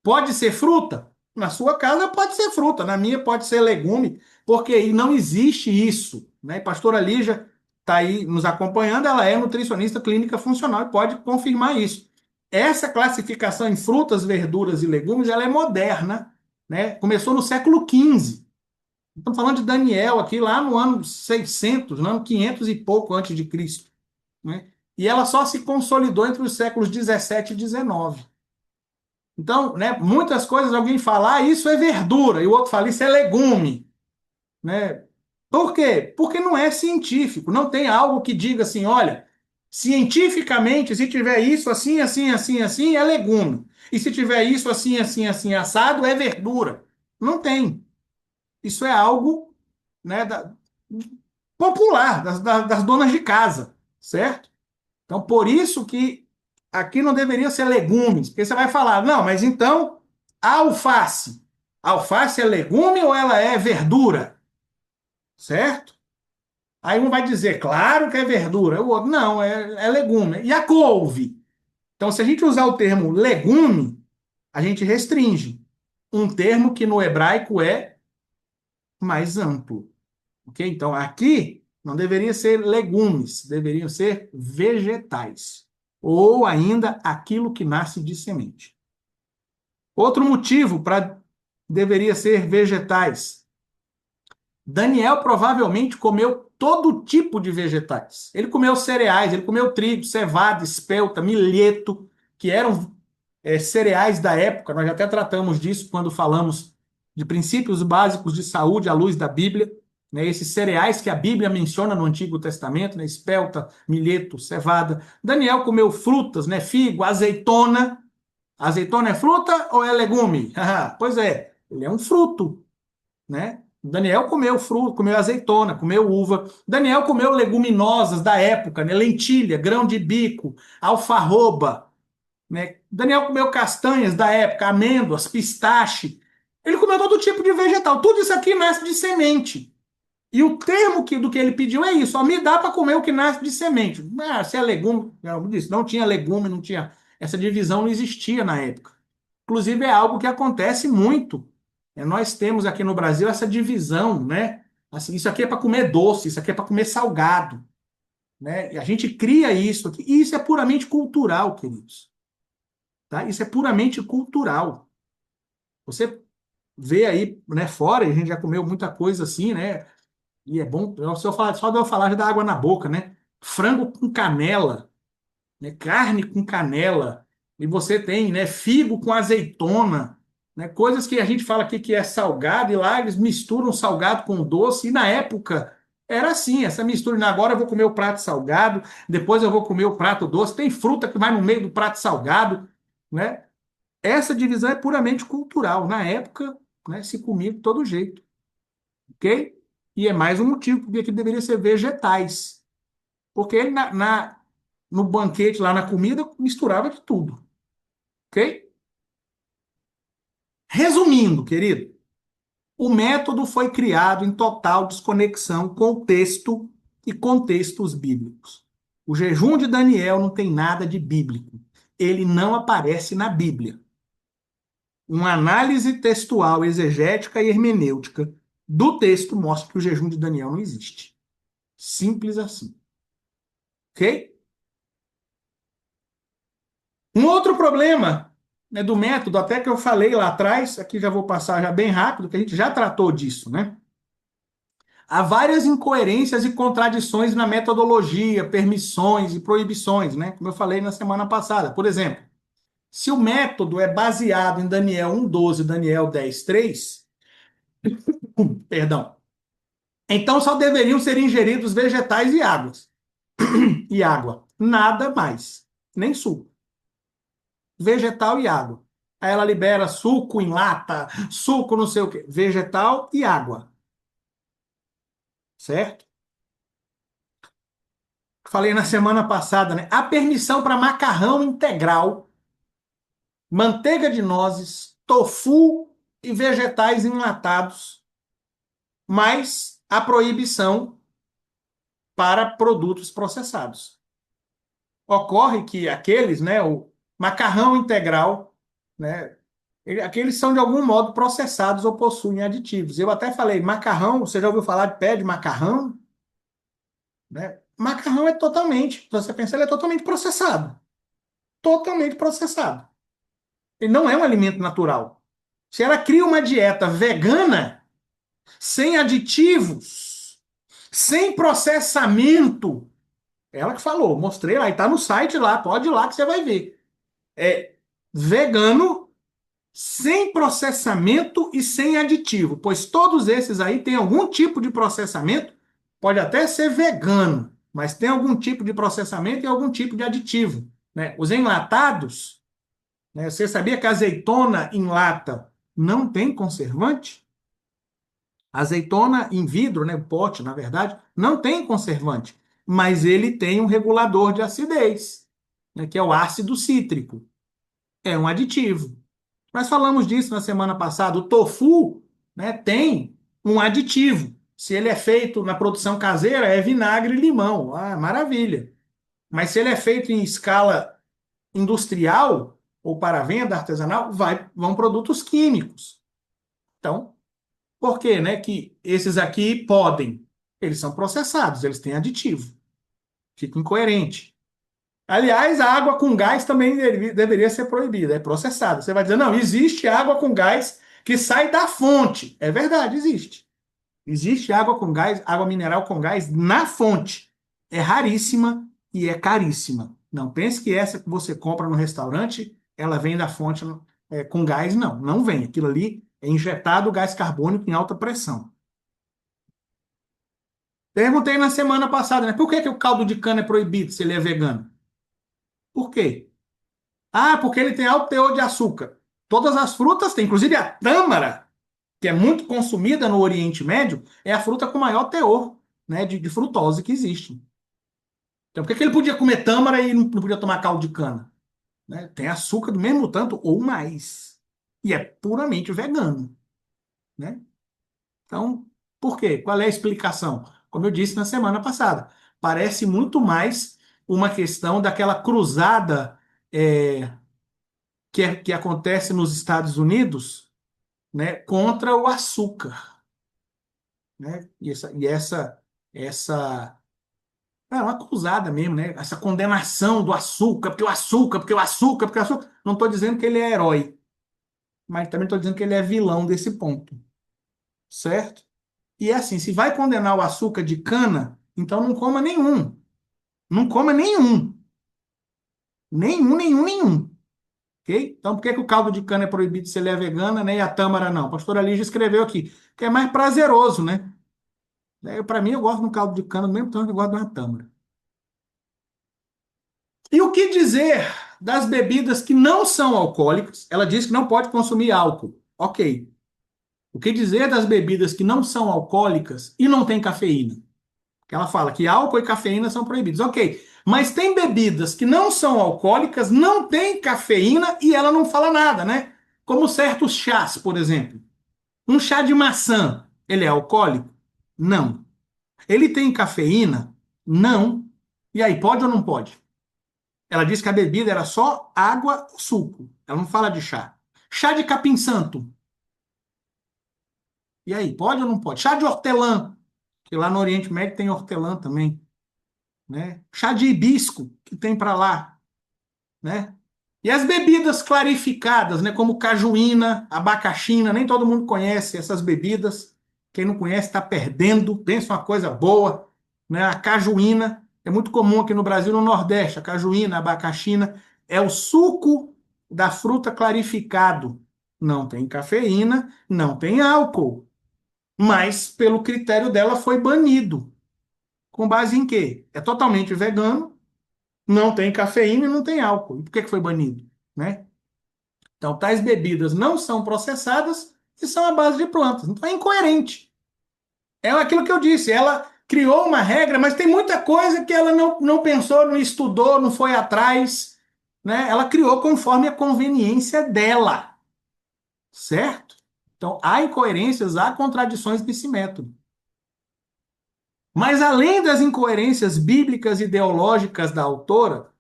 Speaker 1: Pode ser fruta? Na sua casa pode ser fruta, na minha pode ser legume, porque não existe isso, né? Pastora Lígia está aí nos acompanhando, ela é nutricionista clínica funcional e pode confirmar isso. Essa classificação em frutas, verduras e legumes, ela é moderna, né? Começou no século XV. Estamos falando de Daniel aqui, lá no ano 600, no ano 500 e pouco antes de Cristo, né? E ela só se consolidou entre os séculos 17 e 19. Então, né, muitas coisas alguém fala, isso é verdura, e o outro fala, isso é legume, né? Por quê? Porque não é científico, não tem algo que diga assim, olha, cientificamente, se tiver isso assim, assim, assim, assim, é legume. E se tiver isso assim, assim, assim, assado, é verdura. Não tem. Isso é algo, né, popular, das donas de casa, certo? Então, por isso que aqui não deveria ser legumes, porque você vai falar, não, mas então, alface. Alface é legume ou ela é verdura? Certo? Aí um vai dizer, claro que é verdura. O outro, não, é legume. E a couve? Então, se a gente usar o termo legume, a gente restringe. Um termo que no hebraico é mais amplo. Ok? Então, aqui não deveria ser legumes, deveriam ser vegetais. Ou ainda aquilo que nasce de semente. Outro motivo para deveria ser vegetais. Daniel provavelmente comeu todo tipo de vegetais. Ele comeu cereais, ele comeu trigo, cevada, espelta, milheto, que eram cereais da época. Nós já até tratamos disso quando falamos de princípios básicos de saúde à luz da Bíblia. Né, esses cereais que a Bíblia menciona no Antigo Testamento, né, espelta, milheto, cevada. Daniel comeu frutas, né, figo, azeitona. Azeitona é fruta ou é legume? Pois é, ele é um fruto, né? Daniel comeu fruto, comeu azeitona, comeu uva. Daniel comeu leguminosas da época, né? Lentilha, grão de bico, alfarroba, né? Daniel comeu castanhas da época, amêndoas, pistache. Ele comeu todo tipo de vegetal. Tudo isso aqui nasce de semente. E o termo do que ele pediu é isso: ó, me dá para comer o que nasce de semente. Se é legume, eu disse, não tinha legume, não tinha. Essa divisão não existia na época. Inclusive, é algo que acontece muito. Nós temos aqui no Brasil essa divisão, né? Assim, isso aqui é para comer doce, isso aqui é para comer salgado, né? E a gente cria isso aqui. E isso é puramente cultural, queridos. Tá? Isso é puramente cultural. Você vê aí, né, fora, e a gente já comeu muita coisa assim, né? E é bom, só de eu falar já dá água na boca, né? Frango com canela, né? Carne com canela, e você tem, né, figo com azeitona, né? Coisas que a gente fala aqui que é salgado, e lá eles misturam salgado com doce, e na época era assim, essa mistura. Agora eu vou comer o prato salgado, depois eu vou comer o prato doce, tem fruta que vai no meio do prato salgado, né? Essa divisão é puramente cultural. Na época, né, se comia de todo jeito, ok? E é mais um motivo porque que deveria ser vegetais, porque ele no banquete, lá na comida, misturava de tudo. Ok? Resumindo, querido, o método foi criado em total desconexão com o texto e contextos bíblicos. O jejum de Daniel não tem nada de bíblico. Ele não aparece na Bíblia. Uma análise textual, exegética e hermenêutica do texto mostra que o jejum de Daniel não existe. Simples assim. Ok? Um outro problema, né, do método, até que eu falei lá atrás, aqui já vou passar já bem rápido, que a gente já tratou disso, né? Há várias incoerências e contradições na metodologia, permissões e proibições, né? Como eu falei na semana passada. Por exemplo, se o método é baseado em Daniel 1:12 e Daniel 10:3, perdão, então só deveriam ser ingeridos vegetais e água, nada mais, nem suco. Vegetal e água. Aí ela libera suco em lata, suco não sei o quê. Vegetal e água. Certo? Falei na semana passada, né? A permissão para macarrão integral, manteiga de nozes, tofu e vegetais enlatados, mas a proibição para produtos processados. Ocorre que aqueles, né, o macarrão integral, né, aqueles são de algum modo processados ou possuem aditivos. Eu até falei, macarrão, você já ouviu falar de pé de macarrão? Né? Macarrão é totalmente, você pensa, ele é totalmente processado. Totalmente processado. Ele não é um alimento natural. Se ela cria uma dieta vegana, sem aditivos, sem processamento, ela que falou, mostrei lá, e tá no site lá, pode ir lá que você vai ver. É vegano sem processamento e sem aditivo, pois todos esses aí têm algum tipo de processamento, pode até ser vegano, mas tem algum tipo de processamento e algum tipo de aditivo, né? Os enlatados, né? Você sabia que a azeitona em lata não tem conservante? A azeitona em vidro, né, pote, na verdade, não tem conservante, mas ele tem um regulador de acidez, né, que é o ácido cítrico. É um aditivo. Nós falamos disso na semana passada. O tofu, né, tem um aditivo. Se ele é feito na produção caseira, é vinagre e limão. Ah, maravilha. Mas se ele é feito em escala industrial ou para venda artesanal, vão produtos químicos. Então, por que, né, que esses aqui podem? Eles são processados, eles têm aditivo. Fica incoerente. Aliás, a água com gás também deveria ser proibida, é processada. Você vai dizer, não, existe água com gás que sai da fonte. É verdade, existe. Existe água com gás, água mineral com gás na fonte. É raríssima e é caríssima. Não pense que essa que você compra no restaurante, ela vem da fonte com gás, não. Não vem. Aquilo ali é injetado gás carbônico em alta pressão. Perguntei na semana passada, né? Por que o caldo de cana é proibido se ele é vegano? Por quê? Ah, porque ele tem alto teor de açúcar. Todas as frutas têm, inclusive a tâmara, que é muito consumida no Oriente Médio, é a fruta com maior teor, né, de frutose que existe. Então, por que ele podia comer tâmara e não podia tomar caldo de cana? Né? Tem açúcar do mesmo tanto ou mais. E é puramente vegano. Né? Então, por quê? Qual é a explicação? Como eu disse na semana passada, parece muito mais uma questão daquela cruzada que acontece nos Estados Unidos, né, contra o açúcar. Né? Essa é uma cruzada mesmo, né? Essa condenação do açúcar, porque o açúcar, porque o açúcar, porque o açúcar. Não estou dizendo que ele é herói, mas também estou dizendo que ele é vilão desse ponto. Certo? E é assim, se vai condenar o açúcar de cana, então não coma nenhum. Não coma nenhum. Nenhum, nenhum, nenhum. Ok? Então, por que o caldo de cana é proibido se ele é vegana, né? E a tâmara não? A pastora Lígia escreveu aqui, que é mais prazeroso, né? Para mim, eu gosto de um caldo de cana do mesmo tanto que eu gosto de uma tâmara. E o que dizer das bebidas que não são alcoólicas? Ela diz que não pode consumir álcool. Ok. O que dizer das bebidas que não são alcoólicas e não têm cafeína? Que ela fala que álcool e cafeína são proibidos. Ok. Mas tem bebidas que não são alcoólicas, não têm cafeína e ela não fala nada, né? Como certos chás, por exemplo. Um chá de maçã, ele é alcoólico? Não. Ele tem cafeína? Não. E aí, pode ou não pode? Ela disse que a bebida era só água, suco. Ela não fala de chá. Chá de capim-santo. E aí, pode ou não pode? Chá de hortelã, que lá no Oriente Médio tem hortelã também, né? Chá de hibisco, que tem para lá, né? E as bebidas clarificadas, né, como cajuína, abacaxina, nem todo mundo conhece essas bebidas. Quem não conhece está perdendo. Pensa uma coisa boa, né? A cajuína é muito comum aqui no Brasil, no Nordeste. A cajuína, a abacaxina é o suco da fruta clarificado. Não tem cafeína, não tem álcool. Mas, pelo critério dela, foi banido. Com base em quê? É totalmente vegano, não tem cafeína e não tem álcool. E por que foi banido? Né? Então, tais bebidas não são processadas e são à base de plantas. Então, é incoerente. É aquilo que eu disse, ela criou uma regra, mas tem muita coisa que ela não pensou, não estudou, não foi atrás. Né? Ela criou conforme a conveniência dela. Certo? Então, há incoerências, há contradições nesse método. Mas, além das incoerências bíblicas e ideológicas da autora,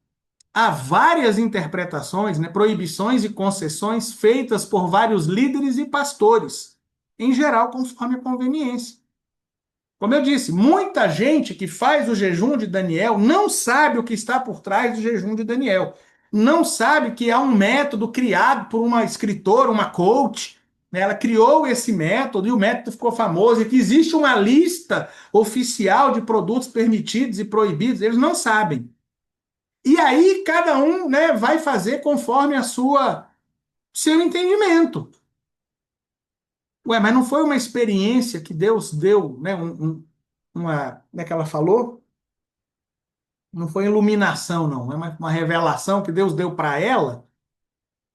Speaker 1: há várias interpretações, né, proibições e concessões feitas por vários líderes e pastores, em geral conforme a conveniência. Como eu disse, muita gente que faz o jejum de Daniel não sabe o que está por trás do jejum de Daniel. Não sabe que é um método criado por uma escritora, uma coach, né? Ela criou esse método e o método ficou famoso, e que existe uma lista oficial de produtos permitidos e proibidos, eles não sabem. E aí cada um, né, vai fazer conforme a sua seu entendimento. Ué, mas não foi uma experiência que Deus deu, né? Como é que ela falou? Não foi iluminação, não. É uma revelação que Deus deu para ela.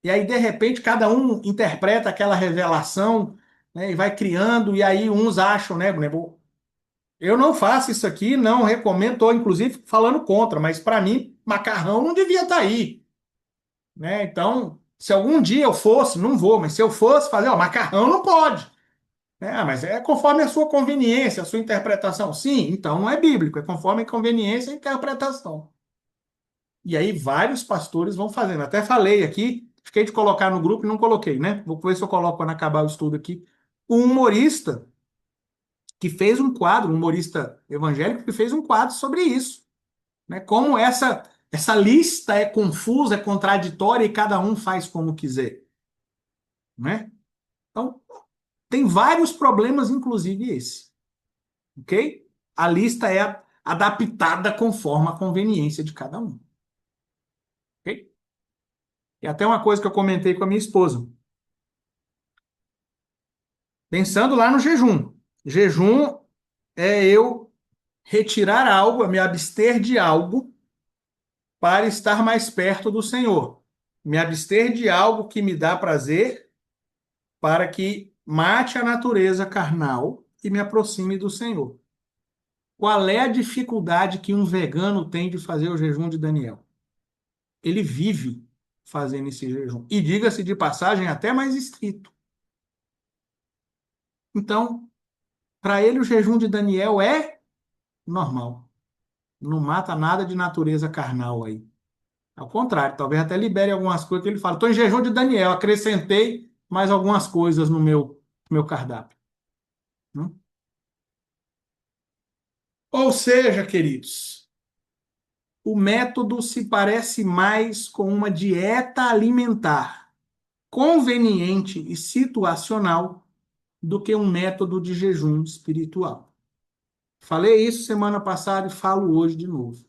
Speaker 1: E aí, de repente, cada um interpreta aquela revelação, né? E vai criando. E aí, uns acham, né? Eu não faço isso aqui, não recomendo. Estou, inclusive, falando contra. Mas, para mim, macarrão não devia estar aí, né? Então, se algum dia eu fosse, não vou, mas se eu fosse fazer, ó, macarrão não pode. Mas é conforme a sua conveniência, a sua interpretação. Sim, então não é bíblico, é conforme a conveniência e a interpretação. E aí vários pastores vão fazendo. Até falei aqui, fiquei de colocar no grupo e não coloquei, né? Vou ver se eu coloco quando acabar o estudo aqui. Um humorista que fez um quadro, um humorista evangélico que fez um quadro sobre isso, né? Como essa lista é confusa, é contraditória e cada um faz como quiser, né? Então, tem vários problemas, inclusive esse. Ok? A lista é adaptada conforme a conveniência de cada um. Ok? E até uma coisa que eu comentei com a minha esposa. Pensando lá no jejum. Jejum é eu retirar algo, é me abster de algo para estar mais perto do Senhor. Me abster de algo que me dá prazer para que mate a natureza carnal e me aproxime do Senhor. Qual é a dificuldade que um vegano tem de fazer o jejum de Daniel? Ele vive fazendo esse jejum. E diga-se de passagem, até mais estrito. Então, para ele, o jejum de Daniel é normal. Não mata nada de natureza carnal aí. Ao contrário, talvez até libere algumas coisas que ele fala. Estou em jejum de Daniel, acrescentei mais algumas coisas no meu cardápio. Hum? Ou seja, queridos, o método se parece mais com uma dieta alimentar conveniente e situacional do que um método de jejum espiritual. Falei isso semana passada e falo hoje de novo.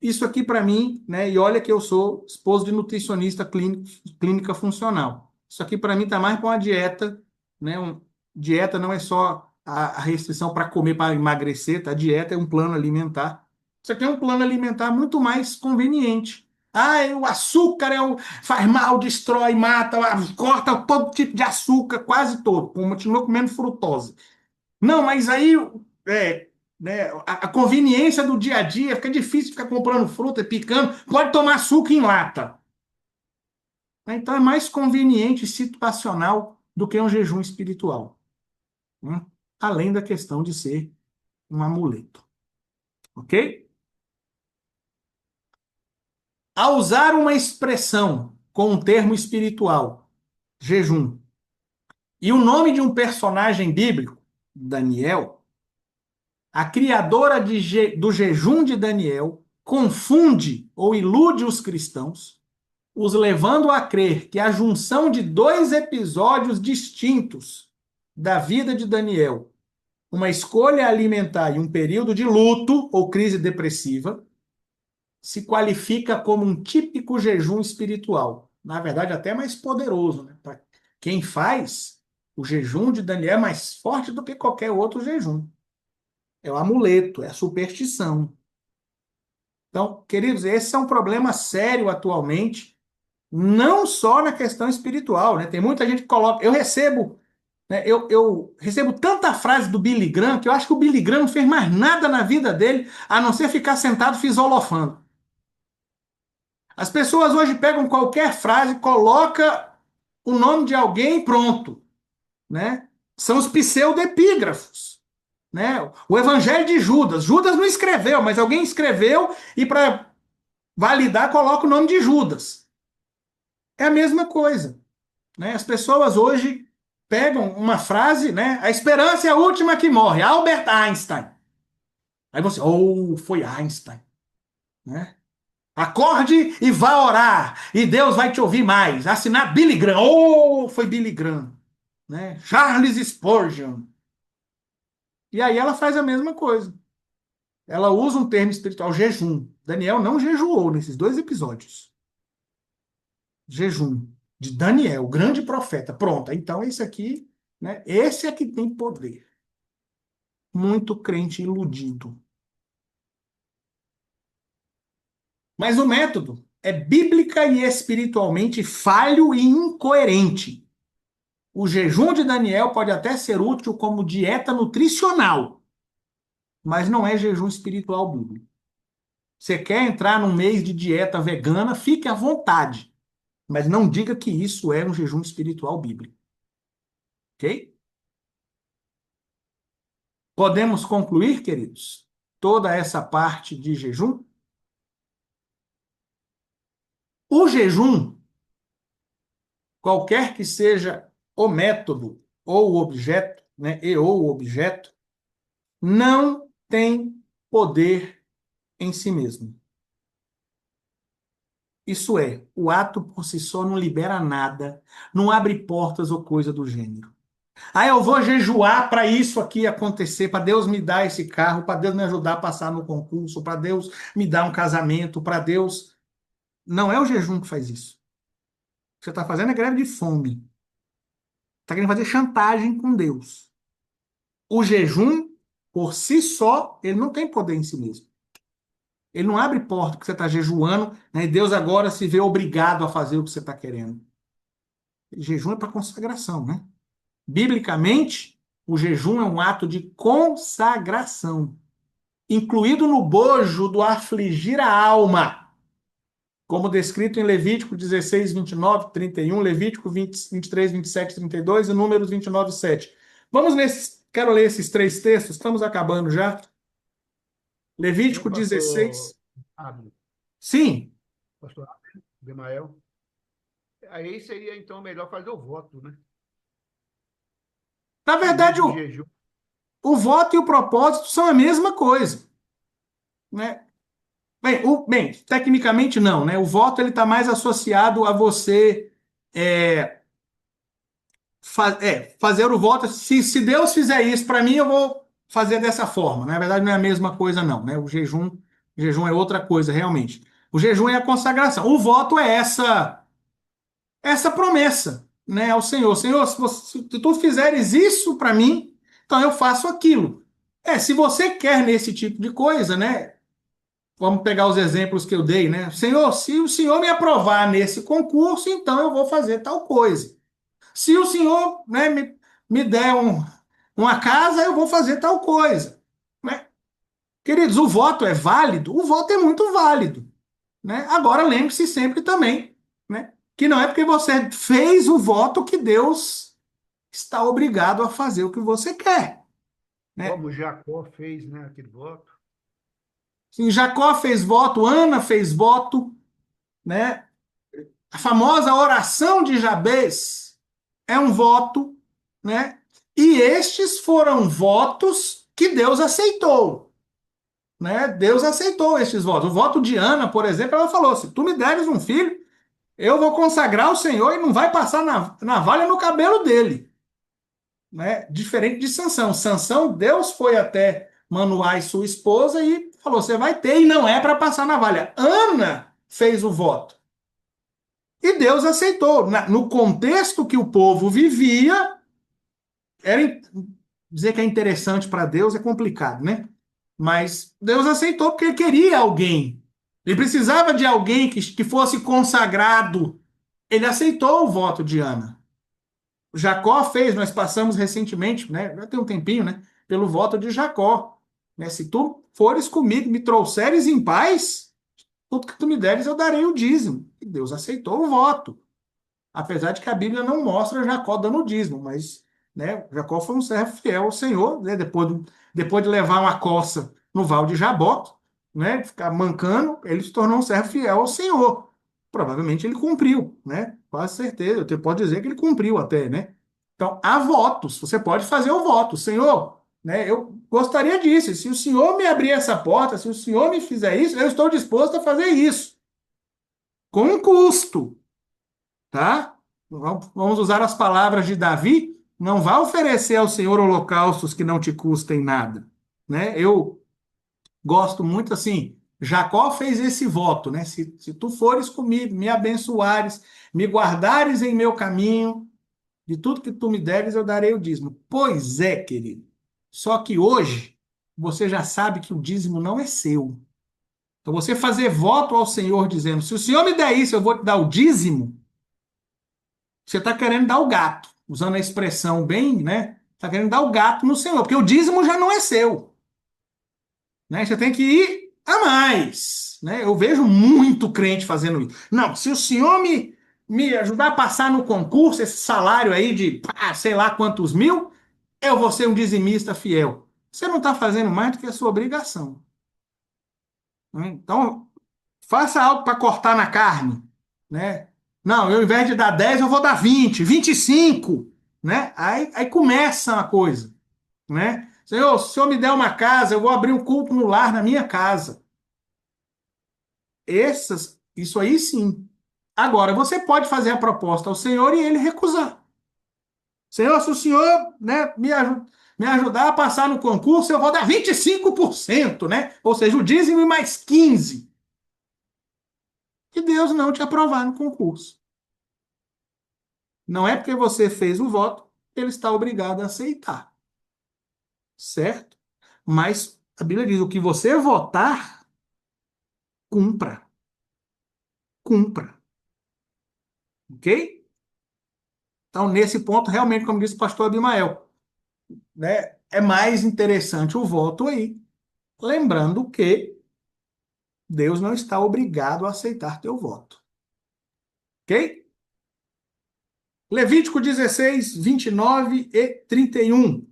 Speaker 1: Isso aqui para mim, né? E olha que eu sou esposo de nutricionista clínica funcional. Isso aqui para mim está mais para uma dieta, né? Dieta não é só a restrição para comer para emagrecer, tá? Dieta é um plano alimentar. Isso aqui é um plano alimentar muito mais conveniente. O açúcar faz mal, destrói, mata, corta todo tipo de açúcar, quase todo. Continua comendo frutose. Não, mas aí né, a conveniência do dia a dia fica difícil ficar comprando fruta e picando. Pode tomar suco em lata. Então é mais conveniente e situacional do que um jejum espiritual. Né? Além da questão de ser um amuleto. Ok? Ao usar uma expressão com um termo espiritual, jejum, e o nome de um personagem bíblico, Daniel, a criadora do jejum de Daniel confunde ou ilude os cristãos, os levando a crer que a junção de dois episódios distintos da vida de Daniel, uma escolha alimentar e um período de luto ou crise depressiva, se qualifica como um típico jejum espiritual. Na verdade, até mais poderoso. Né? Para quem faz, o jejum de Daniel é mais forte do que qualquer outro jejum. É o amuleto, é a superstição. Então, queridos, esse é um problema sério atualmente, não só na questão espiritual, né? Tem muita gente que coloca. Eu recebo, né? Eu recebo tanta frase do Billy Graham que eu acho que o Billy Graham não fez mais nada na vida dele a não ser ficar sentado fisolofando. As pessoas hoje pegam qualquer frase, coloca o nome de alguém e pronto, né? São os pseudepígrafos. Né? O Evangelho de Judas. Judas não escreveu, mas alguém escreveu e para validar coloca o nome de Judas. É a mesma coisa. Né? As pessoas hoje pegam uma frase, né? A esperança é a última que morre. Albert Einstein. Aí você, foi Einstein. Né? Acorde e vá orar. E Deus vai te ouvir mais. Assinar Billy Graham. Foi Billy Graham. Né? Charles Spurgeon. E aí ela faz a mesma coisa. Ela usa um termo espiritual, jejum. Daniel não jejuou nesses dois episódios. Jejum. de Daniel, o grande profeta. Pronto, então esse aqui, né? Esse é que tem poder. Muito crente iludido. Mas o método é bíblica e espiritualmente falho e incoerente. O jejum de Daniel pode até ser útil como dieta nutricional, mas não é jejum espiritual bíblico. Você quer entrar num mês de dieta vegana, fique à vontade, mas não diga que isso é um jejum espiritual bíblico. Ok? Podemos concluir, queridos, toda essa parte de jejum? O jejum, qualquer que seja o método ou o objeto, né, e ou o objeto, não tem poder em si mesmo. Isso é, o ato por si só não libera nada, não abre portas ou coisa do gênero. Ah, eu vou jejuar para isso aqui acontecer, para Deus me dar esse carro, para Deus me ajudar a passar no concurso, para Deus me dar um casamento, para Deus. Não é o jejum que faz isso. O que você está fazendo é greve de fome. Está querendo fazer chantagem com Deus. O jejum, por si só, ele não tem poder em si mesmo. Ele não abre porta porque você está jejuando, né? E Deus agora se vê obrigado a fazer o que você está querendo. Jejum é para consagração, né? Biblicamente, o jejum é um ato de consagração, incluído no bojo do afligir a alma, como descrito em Levítico 16, 29, 31, Levítico 20, 23, 27, 32 e Números 29, 7. Vamos nesse, quero ler esses três textos, estamos acabando já.
Speaker 5: Sim,
Speaker 1: Levítico
Speaker 5: pastor
Speaker 1: 16.
Speaker 5: Abner,
Speaker 1: Sim,
Speaker 5: pastor Abner, Bemael. Aí seria, então, melhor fazer o voto, né?
Speaker 1: na
Speaker 5: Em vez
Speaker 1: verdade,
Speaker 5: do jejum.
Speaker 1: o voto e o propósito são a mesma coisa, né? Bem, tecnicamente não, né? O voto ele está mais associado a você é, fazer o voto. Se Deus fizer isso para mim, eu vou fazer dessa forma. Na verdade, não é a mesma coisa, não, né? O jejum é outra coisa, realmente. O jejum é a consagração. O voto é essa promessa, né, ao Senhor. Senhor, se tu fizeres isso para mim, então eu faço aquilo. Se você quer nesse tipo de coisa, né? Vamos pegar os exemplos que eu dei, né? Senhor, se o Senhor me aprovar nesse concurso, então eu vou fazer tal coisa. Se o Senhor, né, me der uma casa, eu vou fazer tal coisa. Né? Queridos, o voto é válido? O voto é muito válido. Né? Agora, lembre-se sempre também, né, que não é porque você fez o voto que Deus está obrigado a fazer o que você quer. Né?
Speaker 5: Como Jacó fez, né, aquele voto.
Speaker 1: Sim, Jacó fez voto, Ana fez voto, né? A famosa oração de Jabez é um voto, né? E estes foram votos que Deus aceitou, né? Deus aceitou estes votos. O voto de Ana, por exemplo, ela falou: se tu me deres um filho, eu vou consagrar o Senhor e não vai passar navalha no cabelo dele, né? Diferente de Sansão. Sansão, Deus foi até Manoá e sua esposa e falou: você vai ter e não é para passar navalha. Ana fez o voto. E Deus aceitou. No contexto que o povo vivia, dizer que é interessante para Deus é complicado, né? Mas Deus aceitou porque ele queria alguém. Ele precisava de alguém que fosse consagrado. Ele aceitou o voto de Ana. Jacó fez, nós passamos recentemente, né? Já tem um tempinho, né? Pelo voto de Jacó. Né? Se tu fores comigo, me trouxeres em paz, tudo que tu me deres, eu darei o dízimo. E Deus aceitou o voto. Apesar de que a Bíblia não mostra Jacó dando dízimo, mas né, Jacó foi um servo fiel ao Senhor, né, depois de levar uma coça no Val de Jaboque, né, ficar mancando, ele se tornou um servo fiel ao Senhor. Provavelmente ele cumpriu, né? Quase certeza. Eu posso dizer que ele cumpriu até, né? Então, há votos. Você pode fazer o voto. Senhor, né, eu gostaria disso. Se o Senhor me abrir essa porta, se o Senhor me fizer isso, eu estou disposto a fazer isso. Com um custo. Tá? Vamos usar as palavras de Davi. Não vá oferecer ao Senhor holocaustos que não te custem nada, né? Eu gosto muito assim. Jacó fez esse voto, né? Se tu fores comigo, me abençoares, me guardares em meu caminho, de tudo que tu me deres, eu darei o dízimo. Pois é, querido. Só que hoje, você já sabe que o dízimo não é seu. Então, você fazer voto ao Senhor dizendo: se o Senhor me der isso, eu vou te dar o dízimo. Você está querendo dar o gato, usando a expressão bem, né? Está querendo dar o gato no Senhor, porque o dízimo já não é seu, né? Você tem que ir a mais, né? Eu vejo muito crente fazendo isso. Não, se o Senhor me ajudar a passar no concurso, esse salário aí de, sei lá quantos mil, eu vou ser um dizimista fiel. Você não está fazendo mais do que a sua obrigação, né? Então, faça algo para cortar na carne, né? Não, eu, ao invés de dar 10, eu vou dar 20, 25, né? Aí começa a coisa, né? Senhor, se o Senhor me der uma casa, eu vou abrir um culto no lar na minha casa. Isso aí sim. Agora, você pode fazer a proposta ao Senhor e ele recusar. Senhor, se o Senhor, né, me ajudar a passar no concurso, eu vou dar 25%, né? Ou seja, o dízimo e mais 15%. E Deus não te aprovar no concurso. Não é porque você fez o voto, ele está obrigado a aceitar. Certo? Mas a Bíblia diz: o que você votar, cumpra. Cumpra. Ok? Então, nesse ponto, realmente, como disse o pastor Abimael, né, é mais interessante o voto aí. Lembrando que Deus não está obrigado a aceitar teu voto. Ok? Levítico 16, 29 e 31.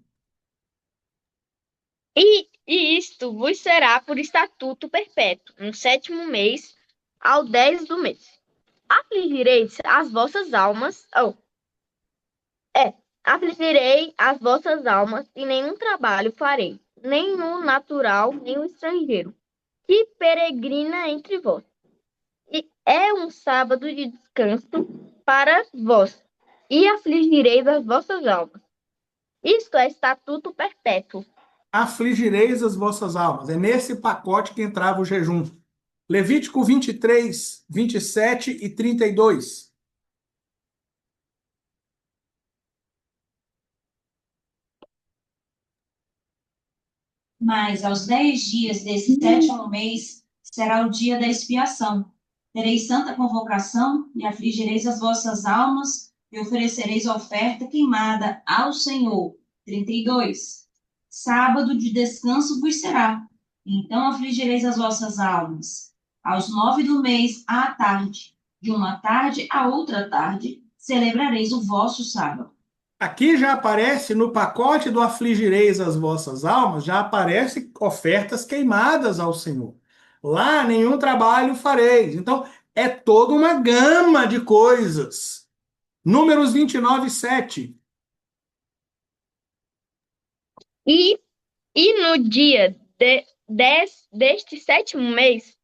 Speaker 4: E isto vos será por estatuto perpétuo, no 7º mês, ao 10 do mês. Afligireis as vossas almas, afligirei as vossas almas, e nenhum trabalho farei, nem o natural, nem o estrangeiro, que peregrina entre vós. E é um sábado de descanso para vós, e afligireis as vossas almas. Isto é estatuto perpétuo.
Speaker 1: Afligireis as vossas almas. É nesse pacote que entrava o jejum. Levítico 23, 27 e 32.
Speaker 3: Mas aos 10 dias desse 7º mês será o dia da expiação. Tereis santa convocação e afligireis as vossas almas e oferecereis oferta queimada ao Senhor. 32. Sábado de descanso vos será. Então afligireis as vossas almas. Aos 9 do mês, à tarde, de uma tarde a outra tarde, celebrareis o vosso sábado.
Speaker 1: Aqui já aparece no pacote do afligireis as vossas almas, já aparece ofertas queimadas ao Senhor. Lá nenhum trabalho fareis. Então, é toda uma gama de coisas. Números 29, 7.
Speaker 4: E no dia 10 deste 7º mês,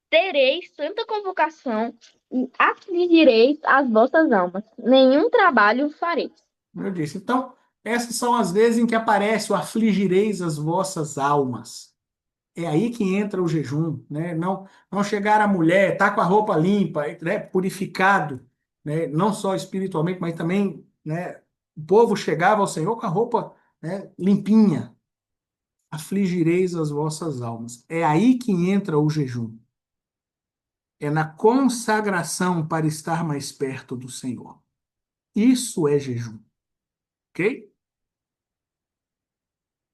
Speaker 4: tereis santa convocação e afligireis as vossas almas. Nenhum trabalho fareis.
Speaker 1: Eu disse. Então, essas são as vezes em que aparece o afligireis as vossas almas. É aí que entra o jejum, né? Não chegar a mulher, tá com a roupa limpa, né? Purificado, né? Não só espiritualmente, mas também, né? O povo chegava ao Senhor com a roupa, né, limpinha. Afligireis as vossas almas. É aí que entra o jejum. É na consagração para estar mais perto do Senhor. Isso é jejum, ok?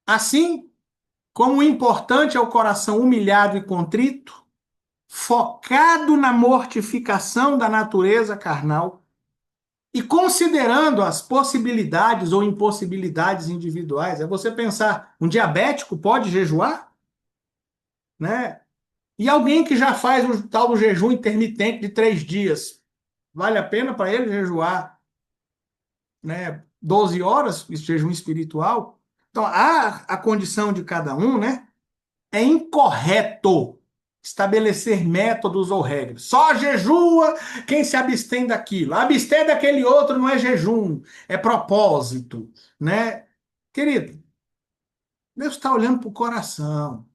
Speaker 1: Assim como o importante é o coração humilhado e contrito, focado na mortificação da natureza carnal e considerando as possibilidades ou impossibilidades individuais. É você pensar, um diabético pode jejuar, né? E alguém que já faz o tal do jejum intermitente de 3 dias, vale a pena para ele jejuar, né, 12 horas, esse jejum espiritual? Então, a condição de cada um, né? É incorreto estabelecer métodos ou regras. Só jejua quem se abstém daquilo. Abster daquele outro não é jejum, é propósito, né? Querido, Deus está olhando para o coração.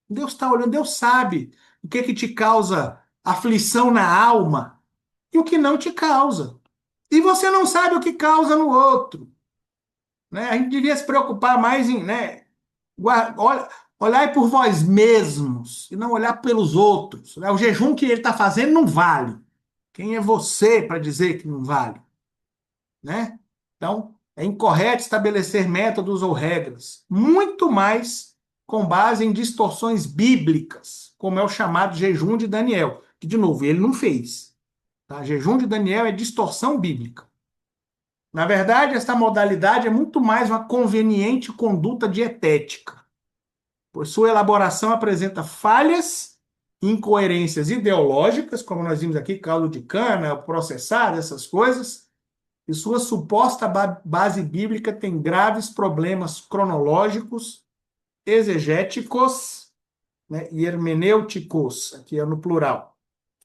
Speaker 1: Deus está olhando, Deus sabe. que que te causa aflição na alma e o que não te causa. E você não sabe o que causa no outro, né? A gente devia se preocupar mais em, né, olhar por vós mesmos e não olhar pelos outros, né? O jejum que ele está fazendo não vale. Quem é você para dizer que não vale, né? Então, é incorreto estabelecer métodos ou regras, muito mais com base em distorções bíblicas, como é o chamado jejum de Daniel, que, de novo, ele não fez. Tá? Jejum de Daniel é distorção bíblica. Na verdade, esta modalidade é muito mais uma conveniente conduta dietética, pois sua elaboração apresenta falhas, incoerências ideológicas, como nós vimos aqui, caldo de cana, processado, essas coisas, e sua suposta base bíblica tem graves problemas cronológicos, exegéticos, né, e hermenêuticos, aqui é no plural,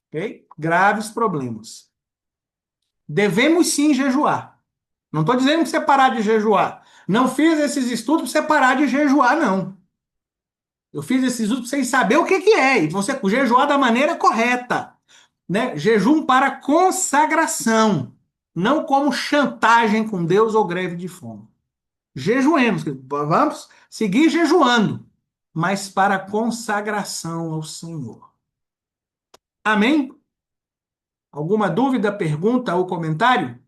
Speaker 1: ok? Graves problemas. Devemos sim jejuar. Não estou dizendo para você parar de jejuar. Não fiz esses estudos para você parar de jejuar, não. Eu fiz esses estudos para vocês saberem o que que é, e você jejuar da maneira correta, né? Jejum para consagração, não como chantagem com Deus ou greve de fome. Jejuemos, vamos seguir jejuando, mas para consagração ao Senhor. Amém? Alguma dúvida, pergunta ou comentário?